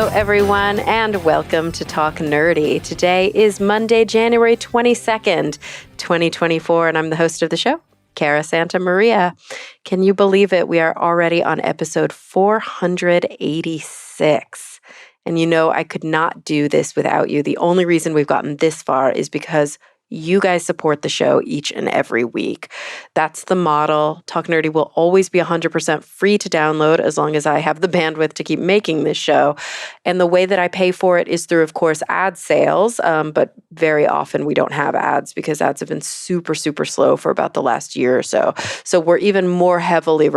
Hello, everyone, and welcome to Talk Nerdy. Today is Monday, January 22nd, 2024, and I'm the host of the show, Cara Santa Maria. Can you believe it? We are already on episode 486. And you know, I could not do this without you. The only reason we've gotten this far is because you guys support the show each and every week. That's the model. Talk Nerdy will always be 100% free to download as long as I have the bandwidth to keep making this show. And the way that I pay for it is through, of course, ad sales. But very often we don't have ads because ads have been super, super slow for about the last year or so. So we're even more heavily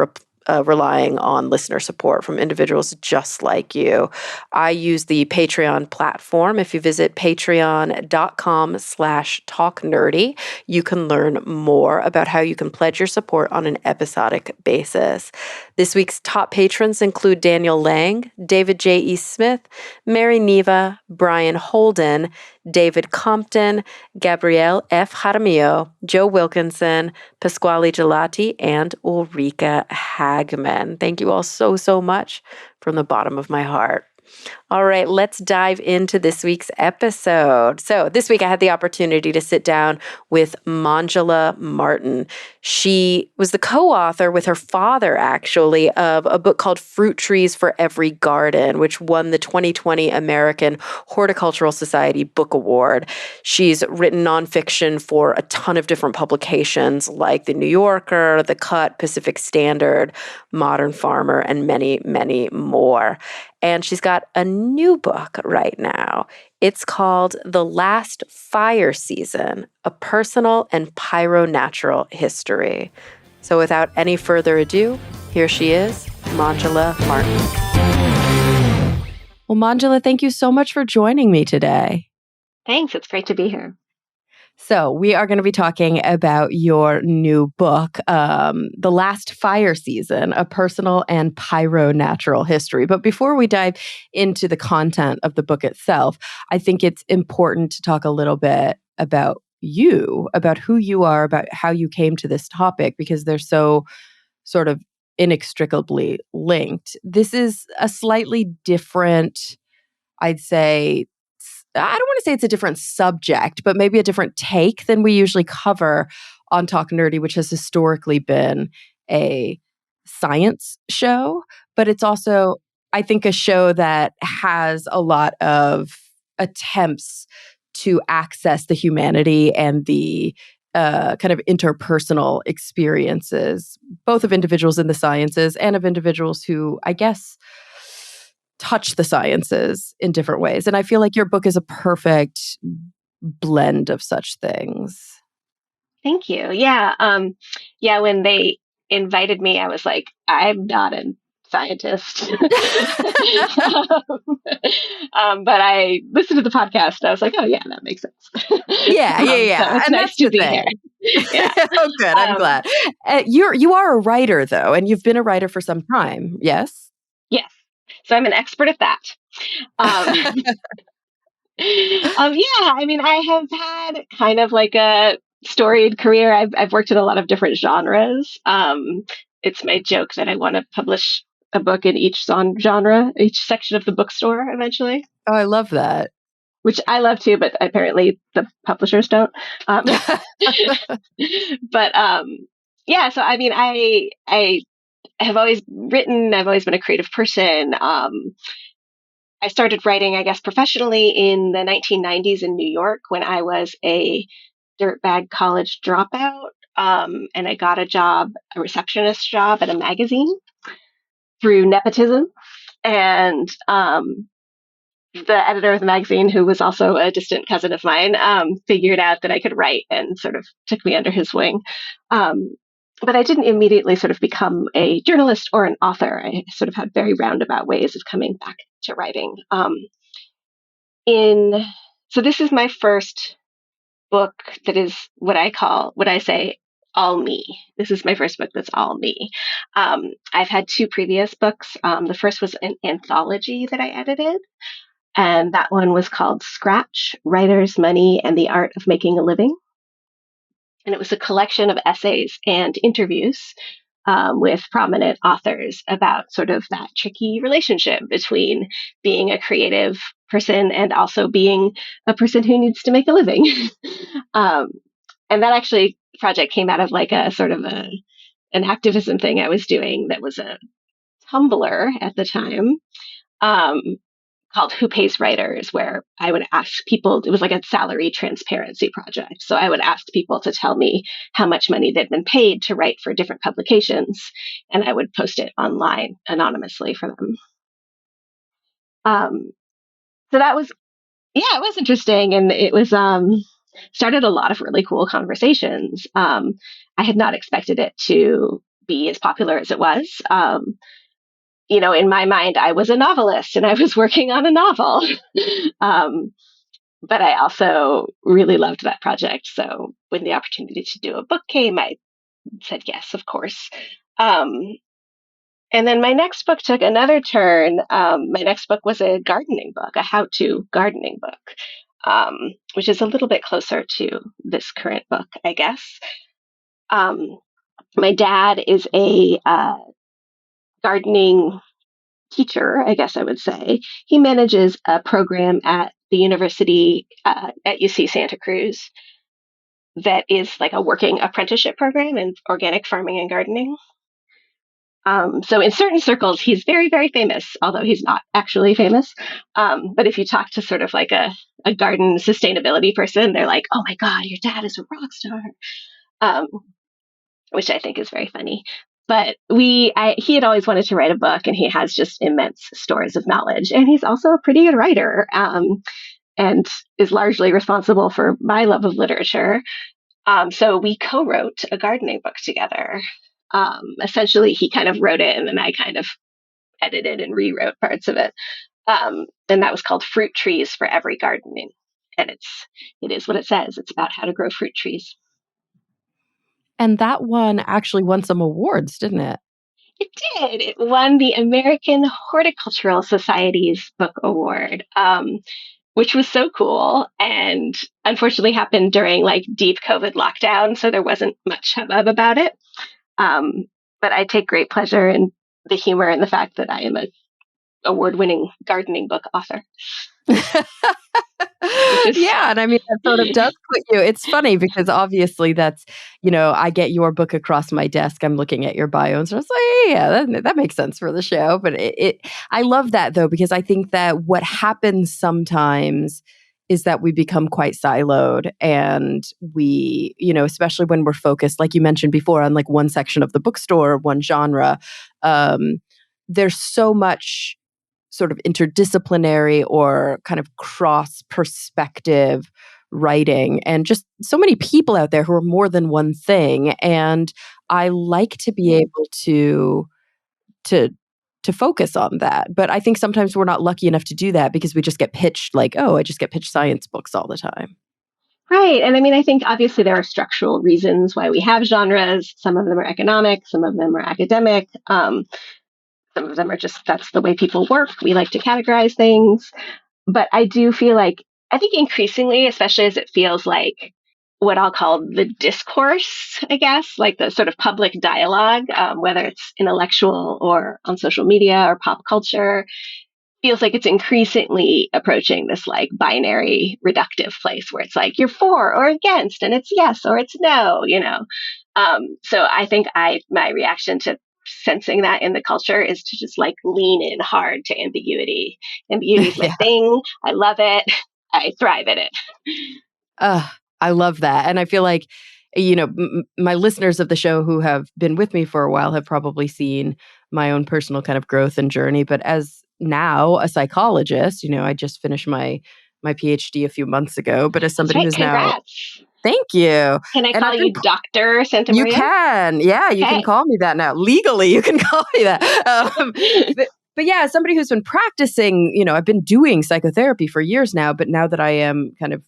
relying on listener support from individuals just like you. I use the Patreon platform. If you visit patreon.com/talknerdy, you can learn more about how you can pledge your support on an episodic basis. This week's top patrons include Daniel Lang, David J.E. Smith, Mary Neva, Brian Holden, David Compton, Gabrielle F. Jaramillo, Joe Wilkinson, Pasquale Gelati, and Ulrika Hagman. Thank you all so, so much from the bottom of my heart. All right, let's dive into this week's episode. So this week I had the opportunity to sit down with Manjula Martin. She was the co-author with her father, actually, of a book called Fruit Trees for Every Garden, which won the 2020 American Horticultural Society Book Award. She's written nonfiction for a ton of different publications like The New Yorker, The Cut, Pacific Standard, Modern Farmer, and many, many more. And she's got a new book right now. It's called The Last Fire Season, A Personal and Pyro-Natural History. So without any further ado, here she is, Manjula Martin. Well, Manjula, thank you so much for joining me today. Thanks. It's great to be here. So we are going to be talking about your new book, The Last Fire Season, A Personal and Pyro-Natural History. But before we dive into the content of the book itself, I think it's important to talk a little bit about you, about who you are, about how you came to this topic, because they're so sort of inextricably linked. This is a slightly different, I'd say, I don't want to say it's a different subject, but maybe a different take than we usually cover on Talk Nerdy, which has historically been a science show. But it's also, I think, a show that has a lot of attempts to access the humanity and the kind of interpersonal experiences, both of individuals in the sciences and of individuals who, I guess, touch the sciences in different ways. And I feel like your book is a perfect blend of such things. Thank you. Yeah. When they invited me, I was like, I'm not a scientist. But I listened to the podcast. I was like, oh yeah, that makes sense. Yeah. So it's And nice to be here. Yeah. Oh, good. I'm glad. You are a writer, though, and you've been a writer for some time. Yes? Yes. So I'm an expert at that. I have had kind of like a storied career. I've worked in a lot of different genres. It's my joke that I want to publish a book in each genre, each section of the bookstore eventually. Oh, I love that. Which I love too, but apparently the publishers don't. So I mean, I have always written. I've always been a creative person. I started writing, I guess, professionally in the 1990s in New York when I was a dirtbag college dropout. And I got a receptionist job at a magazine through nepotism. And the editor of the magazine, who was also a distant cousin of mine, figured out that I could write and sort of took me under his wing. But I didn't immediately sort of become a journalist or an author. I sort of had very roundabout ways of coming back to writing. So this is my first book that is what I say, all me. This is my first book that's all me. I've had two previous books. The first was an anthology that I edited, and that one was called Scratch, Writers, Money, and the Art of Making a Living. And it was a collection of essays and interviews with prominent authors about sort of that tricky relationship between being a creative person and also being a person who needs to make a living. um, and that actually project came out of like a sort of an activism thing I was doing that was a Tumblr at the time. Um, called Who Pays Writers, where I would ask people, it was like a salary transparency project. So I would ask people to tell me how much money they'd been paid to write for different publications, and I would post it online anonymously for them. Um, so that was, yeah, it was interesting. And it was, started a lot of really cool conversations. I had not expected it to be as popular as it was. In my mind, I was a novelist and I was working on a novel. um, but I also really loved that project. So when the opportunity to do a book came, I said yes, of course. Um, and then my next book took another turn. My next book was a gardening book, a how-to gardening book, which is a little bit closer to this current book, I guess. Um, my dad is a gardening teacher, I guess I would say. He manages a program at the university at UC Santa Cruz that is like a working apprenticeship program in organic farming and gardening. So in certain circles, he's very, very famous, although he's not actually famous. But if you talk to sort of like a garden sustainability person, they're like, "Oh my God, your dad is a rock star," um, which I think is very funny. But he had always wanted to write a book, and he has just immense stores of knowledge. And he's also a pretty good writer, and is largely responsible for my love of literature. So we co-wrote a gardening book together. Essentially, he kind of wrote it, and then I kind of edited and rewrote parts of it. And that was called Fruit Trees for Every Gardening. And it is what it says. It's about how to grow fruit trees. And that one actually won some awards, didn't it? It did. It won the American Horticultural Society's Book Award, which was so cool. And unfortunately happened during like deep COVID lockdown. So there wasn't much hubbub about it. Um, but I take great pleasure in the humor and the fact that I am a award-winning gardening book author. Which is Yeah, and I mean, that sort of does put you it's funny because obviously that's, I get your book across my desk, I'm looking at your bio, and so it's like, yeah, that makes sense for the show, but I love that though, because I think that what happens sometimes is that we become quite siloed and we, especially when we're focused, like you mentioned before, on like one section of the bookstore, one genre, um, there's so much sort of interdisciplinary or kind of cross perspective writing and just so many people out there who are more than one thing, and I like to be able to to focus on that, but I think sometimes we're not lucky enough to do that because we just get pitched like, oh, I just get pitched science books all the time. right. And I mean, I think obviously there are structural reasons why we have genres. Some of them are economic, some of them are academic. Some of them are just that's the way people work. We like to categorize things. But I do feel like, I think increasingly, especially as it feels like what I'll call the discourse, I guess, like the sort of public dialogue, whether it's intellectual or on social media or pop culture, feels like it's increasingly approaching this like binary reductive place where it's like you're for or against and it's yes or it's no. So I think my reaction to sensing that in the culture is to just like lean in hard to ambiguity. Ambiguity is my Yeah. thing. I love it. I thrive in it. I love that. And I feel like, my listeners of the show who have been with me for a while have probably seen my own personal kind of growth and journey. But as now a psychologist, I just finished my PhD a few months ago. But as That's somebody right. who's now, Congrats. thank you. Can I And call I've been you Dr. you Santamaria? can. Yeah, you can Okay. call me that now. Legally, you can call me that. But yeah, as somebody who's been practicing, I've been doing psychotherapy for years now, but now that I am kind of,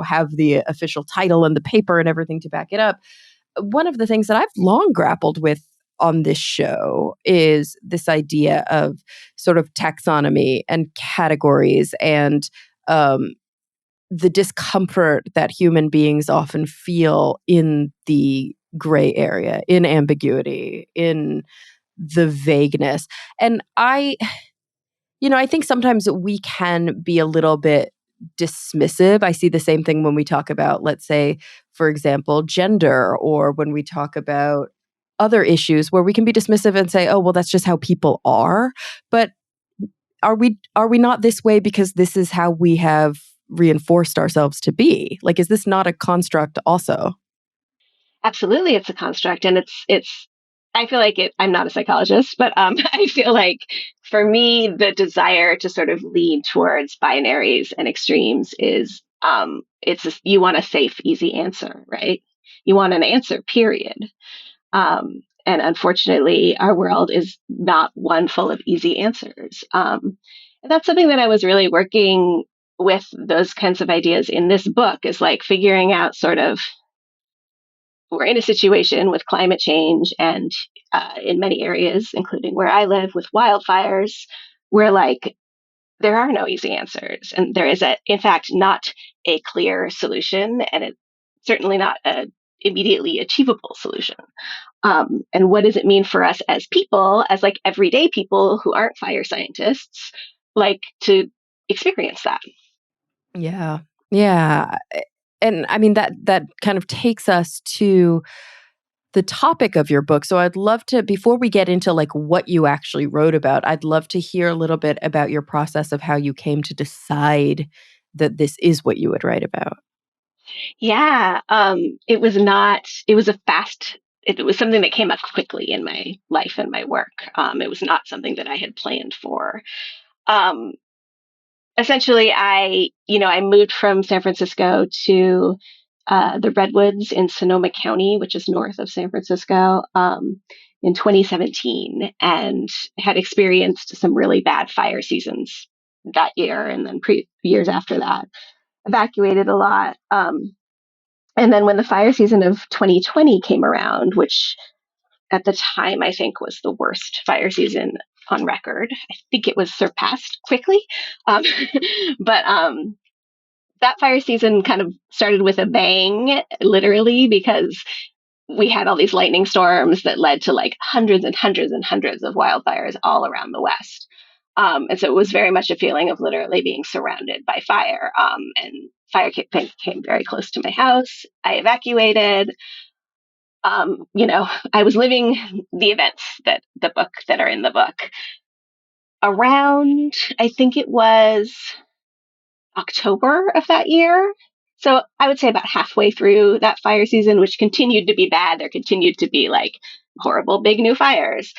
have the official title and the paper and everything to back it up, one of the things that I've long grappled with on this show is this idea of sort of taxonomy and categories and the discomfort that human beings often feel in the gray area, in ambiguity, in the vagueness. And I think sometimes we can be a little bit dismissive. I see the same thing when we talk about, let's say, for example, gender, or when we talk about other issues where we can be dismissive and say, "Oh, well, that's just how people are." But are we not this way because this is how we have reinforced ourselves to be? Like, is this not a construct also? Absolutely, it's a construct, and it's. I feel like it. I'm not a psychologist, but I feel like for me, the desire to sort of lean towards binaries and extremes is you want a safe, easy answer, right? You want an answer, period. And unfortunately, our world is not one full of easy answers. And that's something that I was really working with those kinds of ideas in this book, is like figuring out sort of, we're in a situation with climate change and in many areas, including where I live with wildfires, where like there are no easy answers. And there is, in fact, not a clear solution, and it's certainly not a immediately achievable solution. And what does it mean for us as people, as like everyday people who aren't fire scientists, like to experience that? Yeah. Yeah. And I mean that kind of takes us to the topic of your book. So I'd love to, before we get into like what you actually wrote about, I'd love to hear a little bit about your process of how you came to decide that this is what you would write about. Yeah, it was not. It was a fast. It was something that came up quickly in my life and my work. It was not something that I had planned for. Um, Essentially, I moved from San Francisco to the Redwoods in Sonoma County, which is north of San Francisco, in 2017, and had experienced some really bad fire seasons that year, and then years after that, evacuated a lot. And then when the fire season of 2020 came around, which at the time I think was the worst fire season on record, I think it was surpassed quickly. Um, but that fire season kind of started with a bang, literally, because we had all these lightning storms that led to like hundreds and hundreds and hundreds of wildfires all around the West. And so it was very much a feeling of literally being surrounded by fire. And fire came very close to my house. I evacuated. I was living the events that are in the book around, I think it was October of that year. So I would say about halfway through that fire season, which continued to be bad. There continued to be like horrible big new fires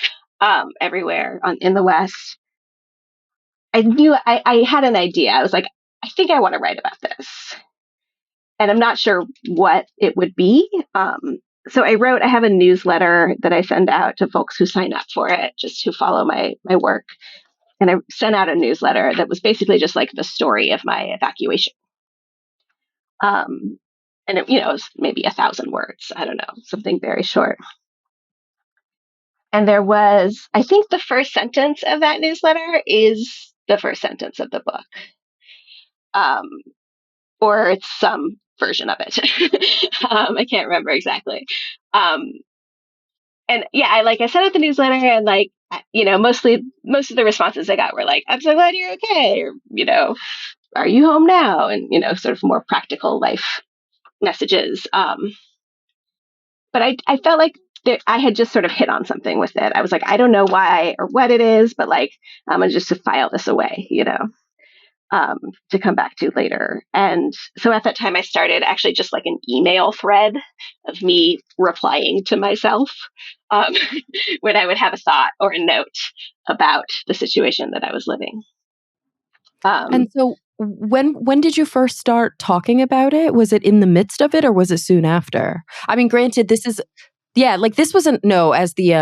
everywhere in the West. I had an idea. I was like, I think I want to write about this. And I'm not sure what it would be. So I have a newsletter that I send out to folks who sign up for it, just who follow my work. And I sent out a newsletter that was basically just like the story of my evacuation. Um, and it was maybe 1,000 words. I don't know, something very short. And there was, I think the first sentence of that newsletter is the first sentence of the book. Um, or it's some version of it. I can't remember exactly. Um, and yeah, I sent out the newsletter, and mostly most of the responses I got were like, "I'm so glad you're okay," or "Are you home now?" And sort of more practical life messages. But I felt like I had just sort of hit on something with it. I was like, I don't know why or what it is, but like I'm gonna just to file this away, um, to come back to later. And so at that time, I started actually just like an email thread of me replying to myself um, when I would have a thought or a note about the situation that I was living. And Um, so when did you first start talking about it? Was it in the midst of it or was it soon after? I mean, granted, this is yeah, like this wasn't no as the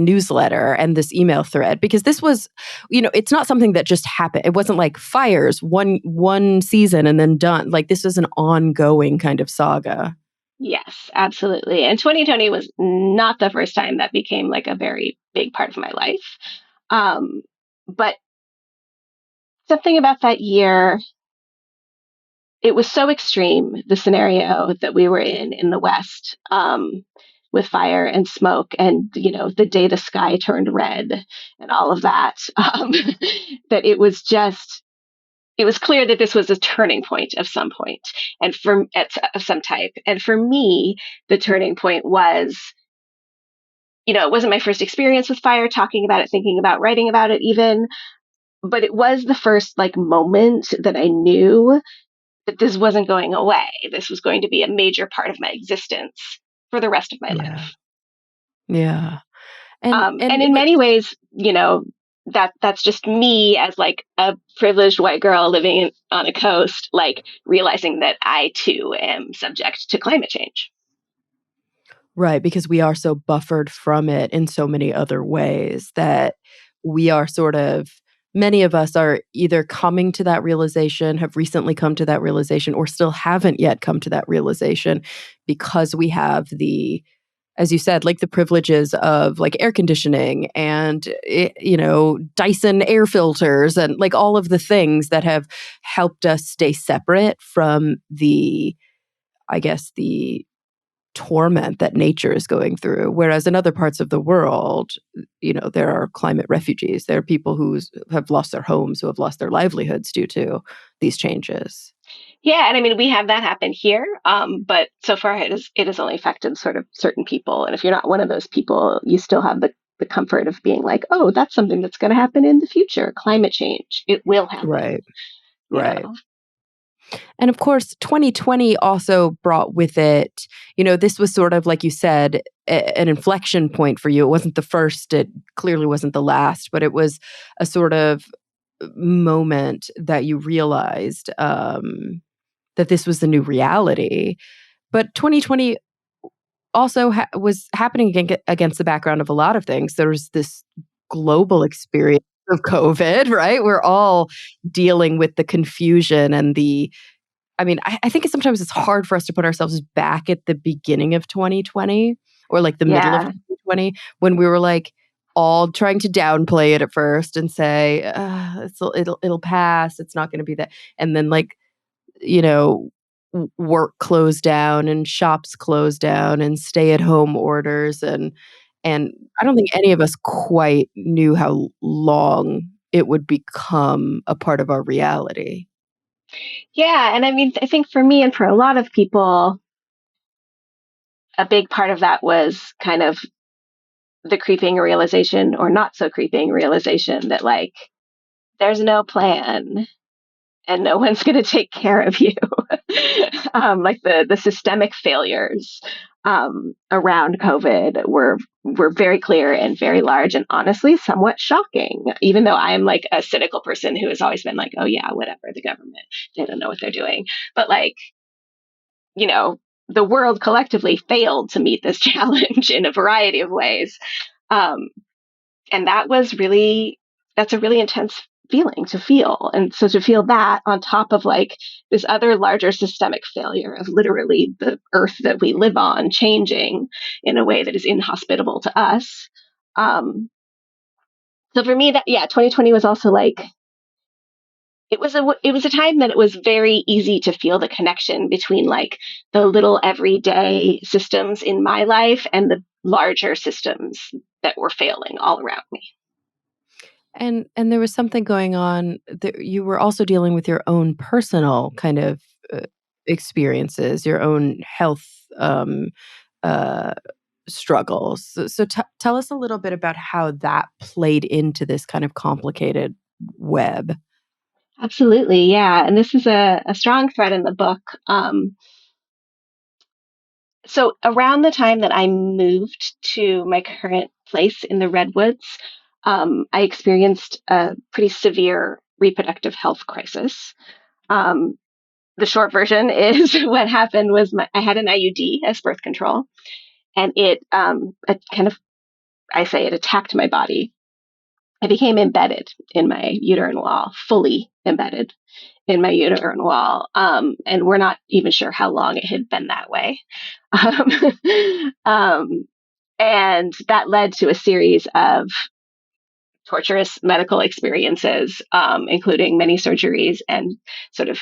newsletter and this email thread because this was, it's not something that just happened. It wasn't like fires one season and then done. Like this was an ongoing kind of saga. yes, absolutely. And 2020 was not the first time that became like a very big part of my life. But something about that year it was so extreme, the scenario that we were in the West, with fire and smoke and, the day the sky turned red and all of that, that it was clear that this was a turning point of some point of some type. And for me, the turning point was, it wasn't my first experience with fire, talking about it, thinking about writing about it even, but it was the first like moment that I knew that this wasn't going away. This was going to be a major part of my existence for the rest of my Yeah. life. Yeah. And And it in was many ways, that's just me as like a privileged white girl living on a coast, like realizing that I too am subject to climate change. right, because we are so buffered from it in so many other ways that we are sort of many of us are either coming to that realization, have recently come to that realization, or still haven't yet come to that realization because we have the as you said, like the privileges of like air conditioning and, Dyson air filters and like all of the things that have helped us stay separate from I guess, the torment that nature is going through. Whereas in other parts of the world, there are climate refugees. There are people who have lost their homes, who have lost their livelihoods due to these changes. Yeah, and I mean we have that happen here, but so far it has only affected sort of certain people. And if you're not one of those people, you still have the comfort of being like, oh, that's something that's going to happen in the future. Climate change, it will happen. Right, You right. know, And of course, 2020 also brought with it, this was sort of like you said, an inflection point for you. It wasn't the first, it clearly wasn't the last, but it was a sort of moment that you realized that this was the new reality. But 2020 also was happening against the background of a lot of things. There was this global experience of COVID, right? We're all dealing with the confusion and I think sometimes it's hard for us to put ourselves back at the beginning of 2020 or like the middle of yeah, 2020 when we were like all trying to downplay it at first and say, it'll pass. It's not going to be that. And then like, you know, work closed down and shops closed down and stay at home orders. And I don't think any of us quite knew how long it would become a part of our reality. yeah, and I mean I think for me and for a lot of people, a big part of that was kind of the creeping realization or not so creeping realization that like there's no plan and no one's going to take care of you. Like the systemic failures around COVID were very clear and very large and honestly somewhat shocking. Even though I'm like a cynical person who has always been like, oh yeah, whatever, the government, they don't know what they're doing. But like, you know, the world collectively failed to meet this challenge in a variety of ways. Um, and that's a really intense feeling to feel. And so to feel that on top of like this other larger systemic failure of literally the earth that we live on changing in a way that is inhospitable to us. So for me, that, yeah, 2020 was also like, it was a time that it was very easy to feel the connection between like the little everyday systems in my life and the larger systems that were failing all around me. And there was something going on that you were also dealing with your own personal kind of uh, experiences, your own health uh, struggles. So tell us a little bit about how that played into this kind of complicated web. Absolutely, yeah. And this is a strong thread in the book. So around the time that I moved to my current place in the Redwoods, I experienced a pretty severe reproductive health crisis. Um, the short version is what happened was I had an IUD as birth control, and it kind of, I say it attacked my body. I became embedded in my uterine wall, fully embedded in my uterine wall. And we're not even sure how long it had been that way. Um, um, and that led to a series of torturous medical experiences, including many surgeries and sort of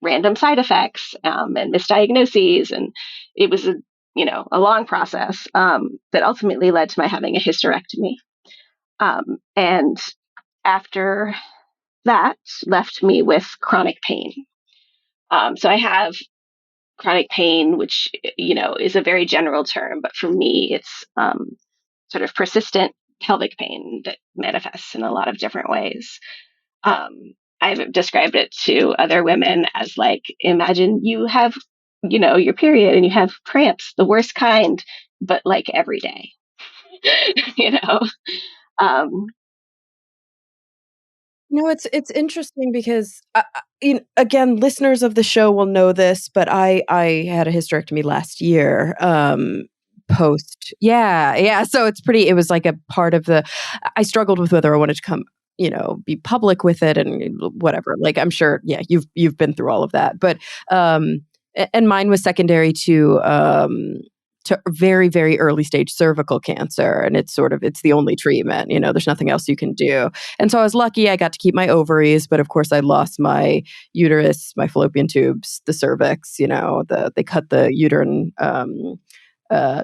random side effects and misdiagnoses. And it was a long process that ultimately led to my having a hysterectomy. And after that, left me with chronic pain. So I have chronic pain, which is a very general term, but for me, it's sort of persistent pelvic pain that manifests in a lot of different ways. I've described it to other women as like, imagine you have, your period and you have cramps, the worst kind, but like every day, you know? Um, No, it's interesting because again, listeners of the show will know this, but I had a hysterectomy last year. Post, yeah. So it's pretty. It was like a part of the. I struggled with whether I wanted to come, be public with it and whatever. Like I'm sure, yeah, you've been through all of that, but and mine was secondary to very, very early stage cervical cancer. And it's the only treatment, there's nothing else you can do. And so I was lucky I got to keep my ovaries, but of course I lost my uterus, my fallopian tubes, the cervix, they cut the uterine,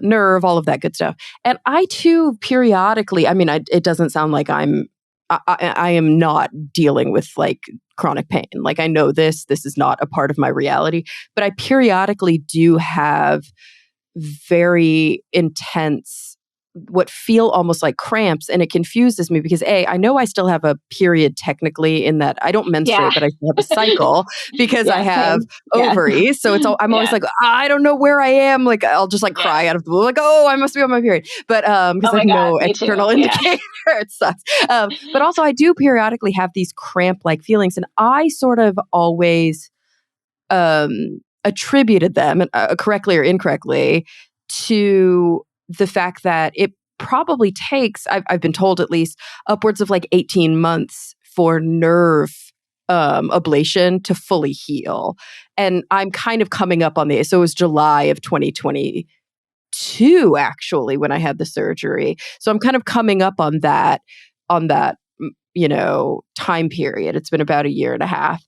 nerve, all of that good stuff. And I too, periodically, I mean, it doesn't sound like I am not dealing with like chronic pain. Like I know this is not a part of my reality, but I periodically do have very intense, what feel almost like cramps. And it confuses me because I know I still have a period technically in that I don't yeah. menstruate, but I still have a cycle because I Yeah, have same. Yeah. ovaries. So I'm always Yeah. like, I don't know where I am. Like I'll just like Yeah. cry out of the blue, like, oh, I must be on my period. But because Oh I have my God, no me too. external Yeah. indicator, it sucks. But also I do periodically have these cramp like feelings. And I sort of always attributed them, correctly or incorrectly, to the fact that it probably takes, I've been told at least, upwards of like 18 months for nerve ablation to fully heal. And I'm kind of coming up on so it was July of 2022, actually, when I had the surgery. So I'm kind of coming up on that time period. It's been about a year and a half.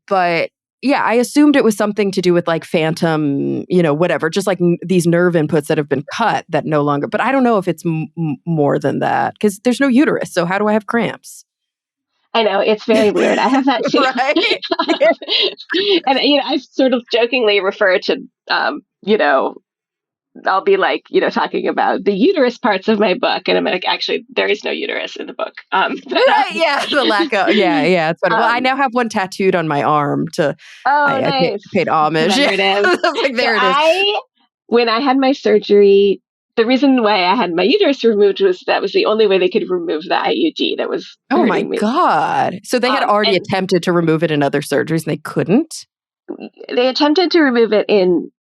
But yeah, I assumed it was something to do with like phantom, whatever, just like these nerve inputs that have been cut that no longer, but I don't know if it's more than that because there's no uterus. So how do I have cramps? I know, it's very weird. I have that too. Right? And I sort of jokingly refer to I'll be like, talking about the uterus parts of my book, and I'm like, actually, there is no uterus in the book. But Right. Yeah. The lack of, yeah. It's funny. Well, I um, now have one tattooed on my arm oh, I nice, paid homage. Yeah. commemorative. I was like, So there it is. when I had my surgery, the reason why I had my uterus removed was that was the only way they could remove the IUD that was Oh my hurting me. God. So they had already And attempted to remove it in other surgeries and they couldn't? they attempted to remove it in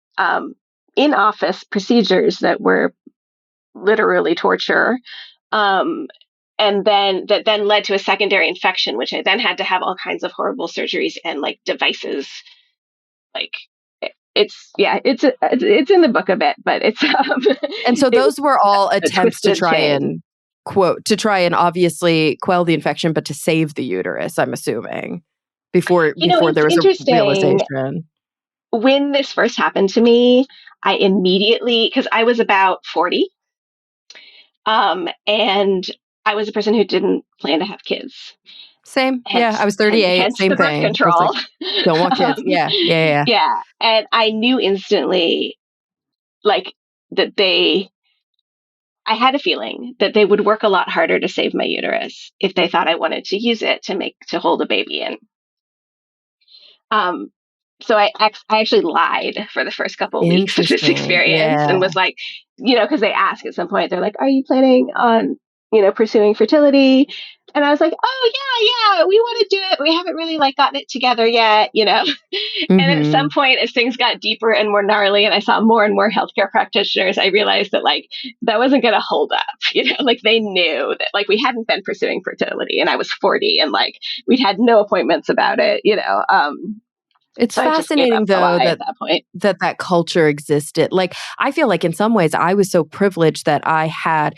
office procedures that were literally torture. Um, and then that then led to a secondary infection, which I then had to have all kinds of horrible surgeries and like devices. Like it's in the book a bit, but it's And so it was those were all a attempts to twisted try chain. and obviously quell the infection, but to save the uterus, I'm assuming, before It's there was a interesting. realization. When this first happened to me, I immediately, because I was about 40, and I was a person who didn't plan to have kids. Same. Yeah. I Hence, was 38. hence Same the birth thing. I was like, control. don't want kids. um, Yeah. Yeah. yeah, and I knew instantly, like that they. I had a feeling that they would work a lot harder to save my uterus if they thought I wanted to use it to hold a baby in. Um, so I actually lied for the first couple of weeks of this Interesting. experience Yeah. and was like, because they ask at some point, they're like, "Are you planning on, pursuing fertility?" And I was like, "Oh yeah, we want to do it. We haven't really like gotten it together yet." And then at some Hmm. point, as things got deeper and more gnarly, and I saw more and more healthcare practitioners, I realized that like that wasn't going to hold up. Like they knew that like we hadn't been pursuing fertility, and I was 40, and like we'd had no appointments about it. It's So I just gave up fascinating the though lie at that that point. that culture existed. Like, I feel like in some ways I was so privileged that I had,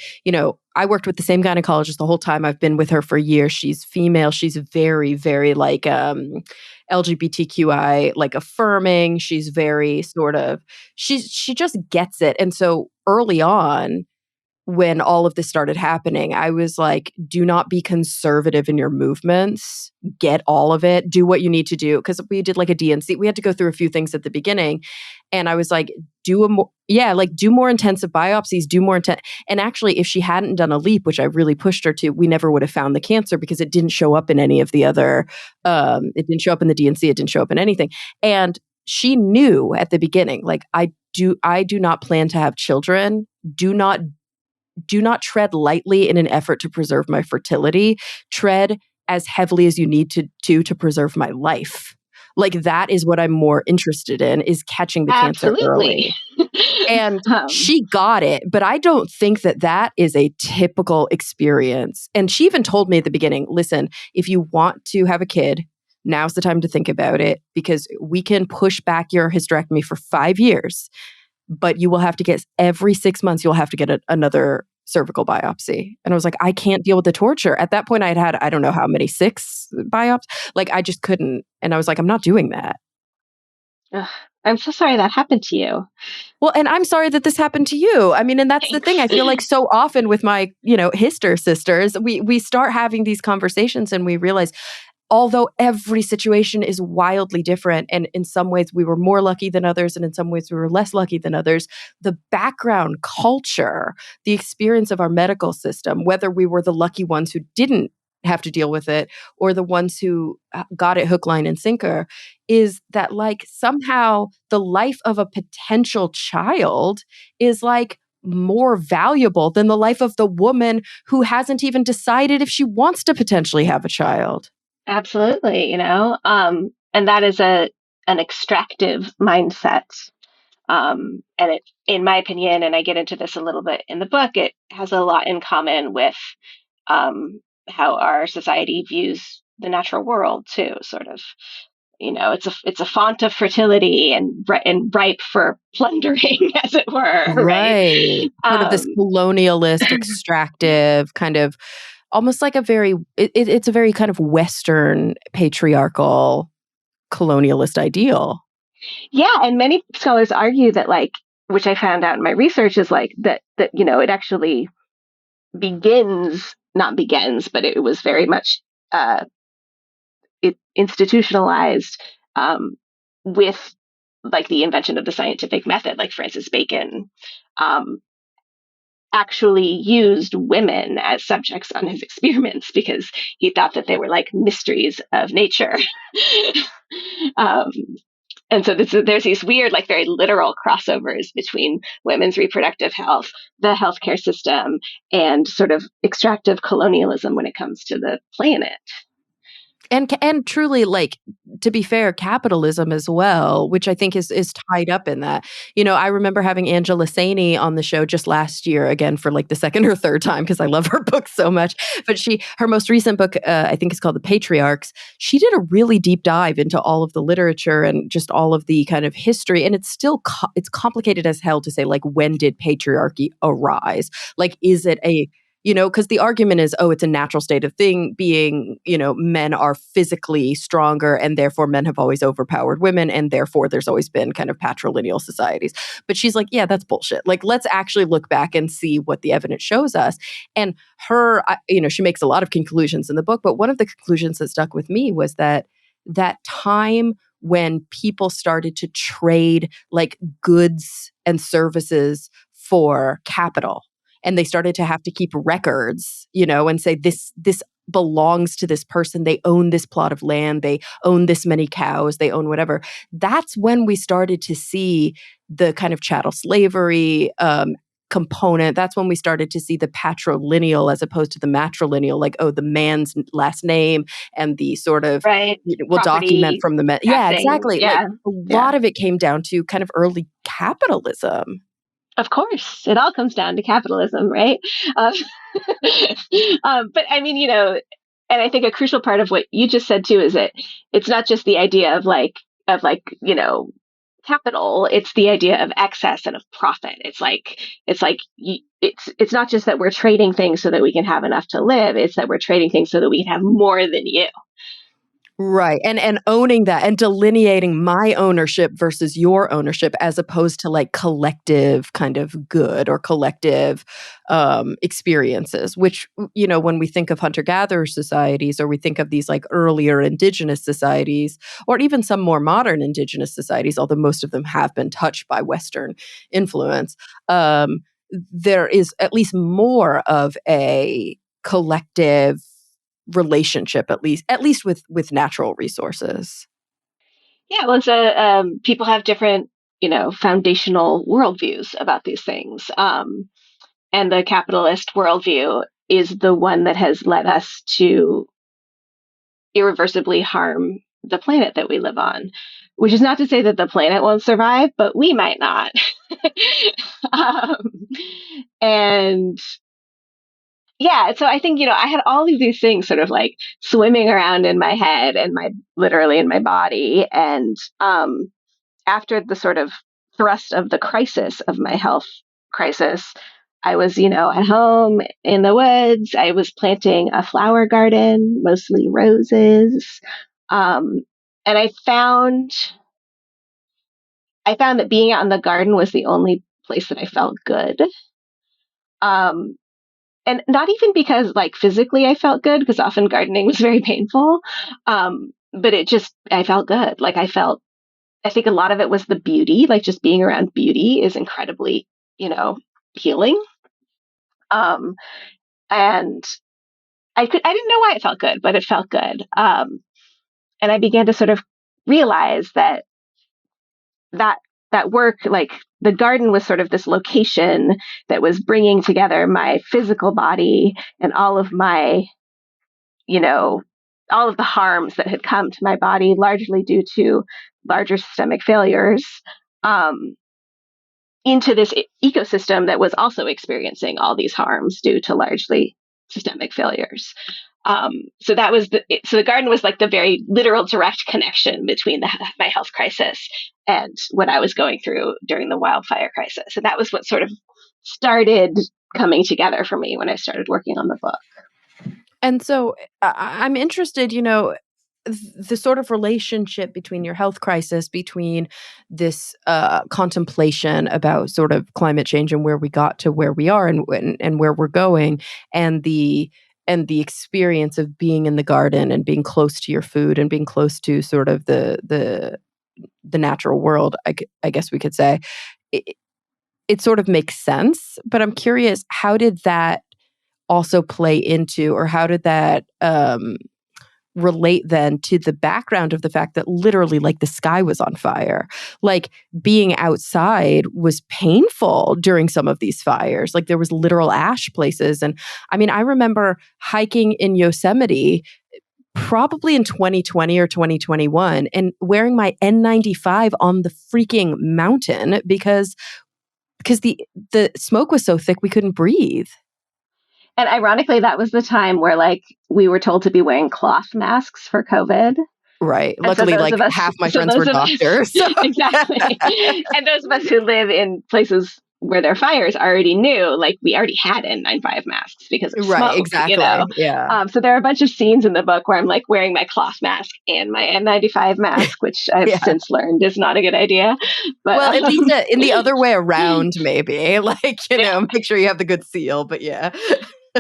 I worked with the same gynecologist the whole time. I've been with her for years. She's female. She's very, very like LGBTQI like affirming. She's very sort of she just gets it. And so early on, when all of this started happening, I was like, do not be conservative in your movements. Get all of it. Do what you need to do. Because we did like a DNC. We had to go through a few things at the beginning. And I was like, do more intensive biopsies, do more intense. And actually, if she hadn't done a leap, which I really pushed her to, we never would have found the cancer because it didn't show up in any of the other, it didn't show up in the DNC, it didn't show up in anything. And she knew at the beginning, like, I do not plan to have children. Do not tread lightly in an effort to preserve my fertility. Tread as heavily as you need to preserve my life. Like, that is what I'm more interested in, is catching the cancer Absolutely. early. And um, she got it, but I don't think that that is a typical experience. And she even told me at the beginning, listen, if you want to have a kid, now's the time to think about it, because we can push back your hysterectomy for 5 years, but you will have to get every 6 months, you'll have to get another cervical biopsy. And I was like, I can't deal with the torture. At that point, I had, I don't know how many, 6 biopsies. Like, I just couldn't. And I was like, I'm not doing that. ugh, I'm so sorry that happened to you. Well, and I'm sorry that this happened to you. I mean, and that's the thing. Thanks. I feel like so often with my, hister sisters, we start having these conversations and we realize, although every situation is wildly different, and in some ways we were more lucky than others, and in some ways we were less lucky than others, the background culture, the experience of our medical system, whether we were the lucky ones who didn't have to deal with it or the ones who got it hook, line, and sinker, is that like somehow the life of a potential child is like more valuable than the life of the woman who hasn't even decided if she wants to potentially have a child. Absolutely, and that is an extractive mindset. And it, in my opinion, and I get into this a little bit in the book, it has a lot in common with how our society views the natural world too. Sort of, it's a font of fertility and ripe for plundering, as it were, right? Right. Sort of this Um, colonialist, extractive kind of, almost like a very, it's a very kind of Western patriarchal colonialist ideal. yeah, and many scholars argue that, like, which I found out in my research, is like that it actually begins not begins, but it was very much uh, it institutionalized with like the invention of the scientific method. Like Francis Bacon um, actually used women as subjects on his experiments because he thought that they were like mysteries of nature. um, and so there's these weird, like very literal crossovers between women's reproductive health, the healthcare system, and sort of extractive colonialism when it comes to the planet. And truly, like, to be fair, capitalism as well, which I think is tied up in that. I remember having Angela Saini on the show just last year, again for like the second or third time because I love her book so much. But her most recent book, I think is called The Patriarchs. She did a really deep dive into all of the literature and just all of the kind of history. And it's still it's complicated as hell to say, like, when did patriarchy arise? Like, is it because the argument is, oh, it's a natural state of thing being, men are physically stronger and therefore men have always overpowered women and therefore there's always been kind of patrilineal societies. But she's like, yeah, that's bullshit. Like, let's actually look back and see what the evidence shows us. And she makes a lot of conclusions in the book, but one of the conclusions that stuck with me was that time when people started to trade like goods and services for capital, and they started to have to keep records, and say this belongs to this person. They own this plot of land. They own this many cows. They own whatever. That's when we started to see the kind of chattel slavery component. That's when we started to see the patrilineal as opposed to the matrilineal, like, oh, the man's last name and the sort of, Right. will document Property from the men. Yeah, passing. exactly. Like, Yeah. a Yeah. lot of it came down to kind of early capitalism. Of course. It all comes down to capitalism, right? Um, but I mean, and I think a crucial part of what you just said too is that it's not just the idea of like like, capital. It's the idea of excess and of profit. It's not just that we're trading things so that we can have enough to live. It's that we're trading things so that we can have more than you. Right. And owning that and delineating my ownership versus your ownership as opposed to like collective kind of good or collective experiences, which, when we think of hunter-gatherer societies or we think of these like earlier indigenous societies or even some more modern indigenous societies, although most of them have been touched by Western influence, there is at least more of a collective relationship, at least with natural resources. Yeah, well, people have different, foundational worldviews about these things. And the capitalist worldview is the one that has led us to irreversibly harm the planet that we live on, which is not to say that the planet won't survive, but we might not. um, and yeah, so I think, I had all of these things sort of like swimming around in my head and literally in my body. And after the sort of thrust of the crisis of my health crisis, I was, at home in the woods. I was planting a flower garden, mostly roses. Um, and I found that being out in the garden was the only place that I felt good. Um, and not even because like physically I felt good, because often gardening was very painful. But I felt good. I think a lot of it was the beauty, like just being around beauty is incredibly, healing. Um, and I didn't know why it felt good, but it felt good. And I began to sort of realize that that work, like the garden was sort of this location that was bringing together my physical body and you know, all of the harms that had come to my body, largely due to larger systemic failures, um, into this ecosystem that was also experiencing all these harms due to largely systemic failures. So the garden was like the very literal direct connection between my health crisis and what I was going through during the wildfire crisis. And that was what sort of started coming together for me when I started working on the book. And so I'm interested, the sort of relationship between your health crisis, between this contemplation about sort of climate change and where we got to where we are and where we're going, and the experience of being in the garden and being close to your food and being close to sort of the natural world, I guess we could say. It, it sort of makes sense, but I'm curious, how did that also play into, or how did that relate then to the background of the fact that literally like the sky was on fire? Like being outside was painful during some of these fires. Like there was literal ash places. And I mean, I remember hiking in Yosemite probably in 2020 or 2021 and wearing my N95 on the freaking mountain because the smoke was so thick we couldn't breathe. And ironically, that was the time where like we were told to be wearing cloth masks for COVID. Right. And Luckily, like half my friends were those of us, doctors. So exactly. And those of us who live in places where there are fires already knew, like, we already had N95 masks because of right, smoke. exactly. Yeah. So there are a bunch of scenes in the book where I'm like wearing my cloth mask and my N95 mask, which I've Yeah. since learned is not a good idea. But Well, at least in the other way around, maybe. Like, yeah, make sure you have the good seal, but yeah.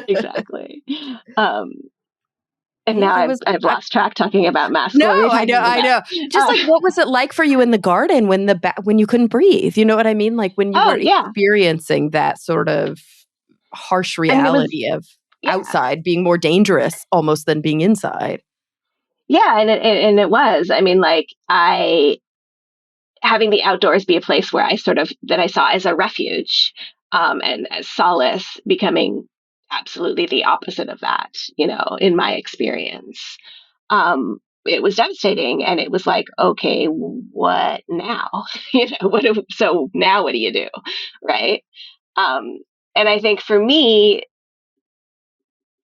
exactly. Um, and Yeah, now that I've was I've lost track talking about masks. no, What were we I know, talking I about? know. Just Uh, like what was it like for you in the garden when when you couldn't breathe? You know what I mean? Like when you oh were yeah, experiencing that sort of harsh I mean it was reality of yeah. outside being more dangerous almost than being inside. Yeah, and it was. I mean, like I having the outdoors be a place where I saw as a refuge, and as solace, becoming absolutely the opposite of that. In my experience, it was devastating, and it was like, okay, what now? So now what do you do, right? Um, and I think for me,